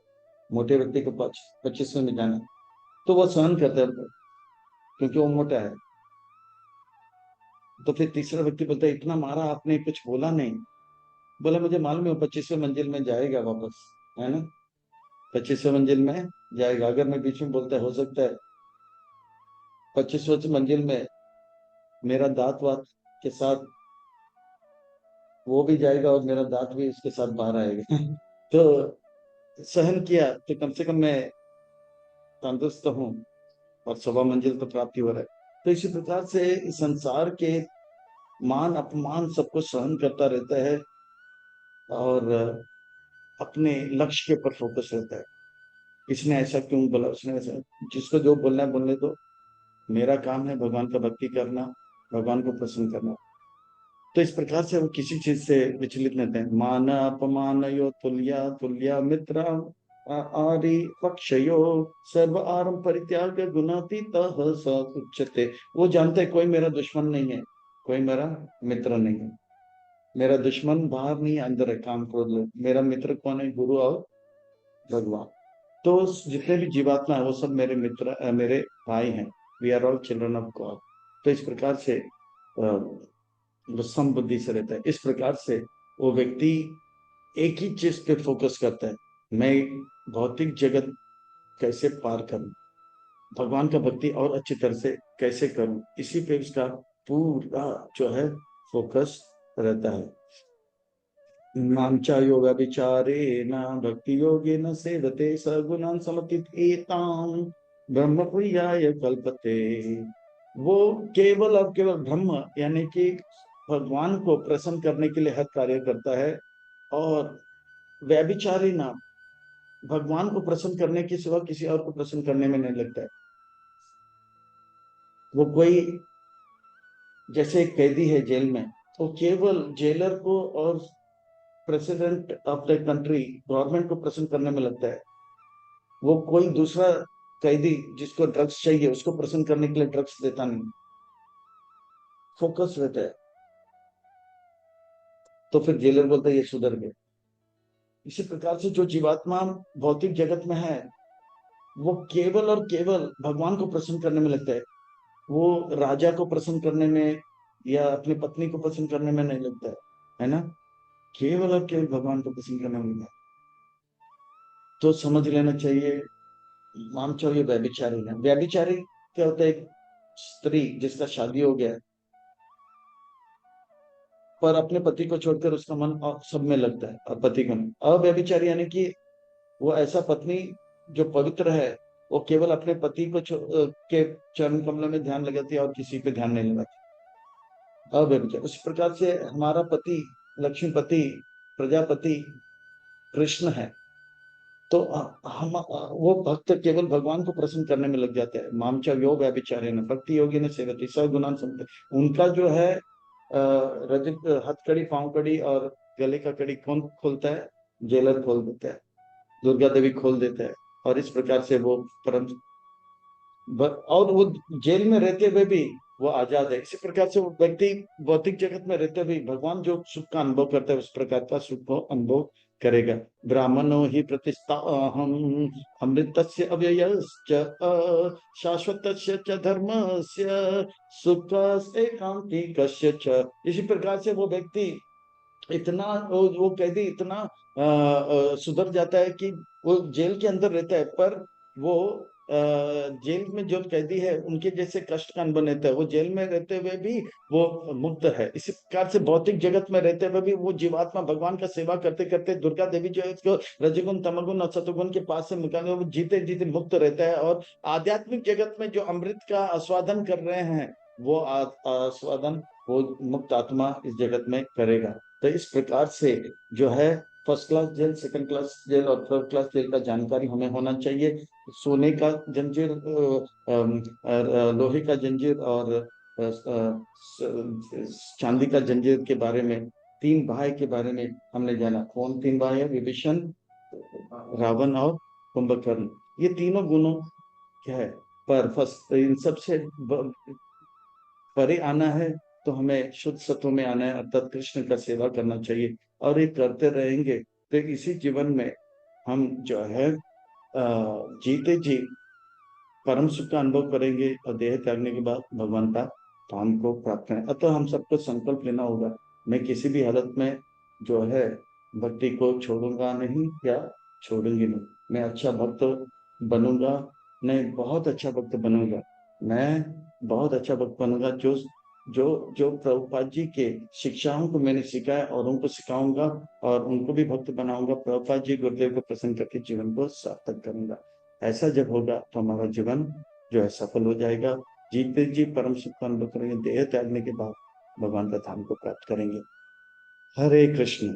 मोटे व्यक्ति को 25वें में जाना है, तो वो सहन करता है क्योंकि वो मोटा है। तो फिर तीसरा व्यक्ति बोलता है, इतना मारा आपने, कुछ बोला नहीं। बोला, मुझे मालूम है 25वें मंजिल में जाएगा वापस, है ना, 25वें मंजिल में जाएगा। अगर मैं बीच में बोलता है, हो सकता है 25वें मंजिल में मेरा दांत वात के साथ वो भी जाएगा और मेरा दांत भी इसके साथ बाहर आएगा। तो सहन किया तो कम से कम मैं तंदुरुस्त हूँ, और 1.25 मंजिल तो प्राप्ति हो रहा है। तो इसी प्रकार से इस संसार के मान अपमान सबको सहन करता रहता है, और अपने लक्ष्य के ऊपर फोकस रहता है। इसने ऐसा क्यों बोला, उसने ऐसा, जिसको जो बोलना है बोलने दो, मेरा काम है भगवान का भक्ति करना, भगवान को प्रसन्न करना। तो इस प्रकार से वो किसी चीज से विचलित नहीं थे। मान अपमान यो तुल्या तुल्या मित्र आरि पक्षयो सर्व आरम परित्याग गुणातीत स उच्यते। वो जानते कोई मेरा दुश्मन नहीं है, कोई मेरा मित्र नहीं है। मेरा दुश्मन बाहर नहीं अंदर है, काम क्रोध लोग। मेरा मित्र कौन है, गुरु और भगवान। तो जितने भी जीवात्मा है वो सब मेरे मित्र, मेरे भाई हैं। We are all children of God. तो इस प्रकार से वो समबुद्धि से रहता है। इस प्रकार से वो व्यक्ति एक ही चीज पे फोकस करता है, मैं भौतिक जगत कैसे पार करूं, भगवान का भक्ति और अच्छी तरह से कैसे करूं, इसी पे उसका पूरा जो है फोकस रहता है। नामचायो व्यभिचारेण भक्ति योगेन सेवते सगुणान् समतीतेताम् ब्रह्म प्रियाय कल्पते। वो केवल और केवल ब्रह्म यानी कि भगवान को प्रसन्न करने के लिए हर कार्य करता है, और व्यभिचारी नाम, भगवान को प्रसन्न करने के सिवा किसी और को प्रसन्न करने में नहीं लगता है। वो कोई, जैसे एक कैदी है जेल में, तो केवल जेलर को और president of the country, government को प्रसन्न करने में लगता है। वो कोई दूसरा कैदी जिसको ड्रग्स चाहिए उसको प्रसन्न करने के लिए ड्रग्स देता नहीं, फोकस रहता है। तो फिर जेलर बोलता है ये सुधर गए। इसी प्रकार से जो जीवात्मा भौतिक जगत में है, वो केवल और केवल भगवान को प्रसन्न करने में लगता है। वो राजा को प्रसन्न करने में या अपनी पत्नी को प्रसन्न करने में नहीं लगता है ना, केवल और केवल भगवान को प्रसन्न करने में लगता है। तो समझ लेना चाहिए, मामचोर व्यभिचारी है। व्यभिचारी क्या होता है, एक स्त्री जिसका शादी हो गया है पर अपने पति को छोड़कर उसका मन सब में लगता है, और पति का नहीं। अव्यभिचारी यानी कि वो ऐसा पत्नी जो पवित्र है, वो केवल अपने पति को के चरण कमलों में ध्यान लगाती है और किसी पे ध्यान नहीं लगाती। अव्यभिचारी। उसी प्रकार से हमारा पति लक्ष्मीपति प्रजापति कृष्ण है। तो हम वो भक्त केवल भगवान को प्रसन्न करने में लग जाते हैं। मामचा योग व्यभिचारे न भक्ति योगी ने सेवती सगुणान संत। उनका जो है रजत हथकड़ी, पांव कड़ी और गले का कड़ी कौन खोलता है, जेलर खोल देता है, दुर्गा देवी खोल देता है। और इस प्रकार से वो परम, और वो जेल में रहते हुए भी वो आजाद है। इसी प्रकार से वो व्यक्ति भौतिक जगत में रहते हुए भगवान जो सुख का अनुभव करता है उस प्रकार का सुख को अनुभव करेगा। ब्राह्मणो ही प्रतिष्ठा हम अमृतस्य अव्ययश्च शाश्वतस्य च धर्मस्य सुख एकांतिकस्य च। इसी प्रकार से वो व्यक्ति इतना, वो कैदी इतना सुधर जाता है कि वो जेल के अंदर रहता है पर वो जेल में जो कैदी है उनके जैसे कष्ट का अनुभव रहता है, वो जेल में रहते हुए भी वो मुक्त है। इसी प्रकार से भौतिक जगत में रहते हुए भी वो जीवात्मा भगवान का सेवा करते करते, दुर्गा देवी जो है उसको रजगुण तमगुण और सतगुण के पास से निकालने, वो जीते जीते मुक्त रहता है। और आध्यात्मिक जगत में जो अमृत का आस्वादन कर रहे हैं, वो आस्वादन वो मुक्त आत्मा इस जगत में करेगा। तो इस प्रकार से जो है first class jail, second class jail और थर्ड क्लास जेल का जानकारी हमें होना चाहिए। सोने का जंजीर, लोहे का जंजीर और चांदी का जंजीर के बारे में, तीन भाई के बारे में हमने जाना। कौन तीन भाई है? विभीषण, रावण और कुंभकर्ण। ये तीनों गुणों क्या है, पर फर्स्ट इन सबसे परे आना है तो हमें शुद्ध सत्व में आना है, अर्थात कृष्ण का सेवा करना चाहिए। और ये करते रहेंगे तो इसी जीवन में हम जो है जीते जी परम सुख का अनुभव करेंगे और देह त्यागने के बाद भगवान का धाम को प्राप्त करें। अतः हम सबको संकल्प लेना होगा, मैं किसी भी हालत में जो है भक्ति को छोड़ूंगा नहीं या छोड़ूंगी नहीं। मैं अच्छा भक्त बनूंगा, मैं बहुत अच्छा भक्त बनूंगा। मैं बहुत अच्छा भक्त बनूंगा, जो जो जो प्रभुपाद जी के शिक्षाओं को मैंने सिखाया और उनको सिखाऊंगा और उनको भी भक्त बनाऊंगा। प्रभुपाद जी गुरुदेव को प्रसन्न करके जीवन को सार्थक करूंगा। ऐसा जब होगा तो हमारा जीवन जो है सफल हो जाएगा। जीते जी परम सुख का अनुभव करेंगे, देह त्यागने के बाद भगवान का धाम को प्राप्त करेंगे। हरे कृष्ण।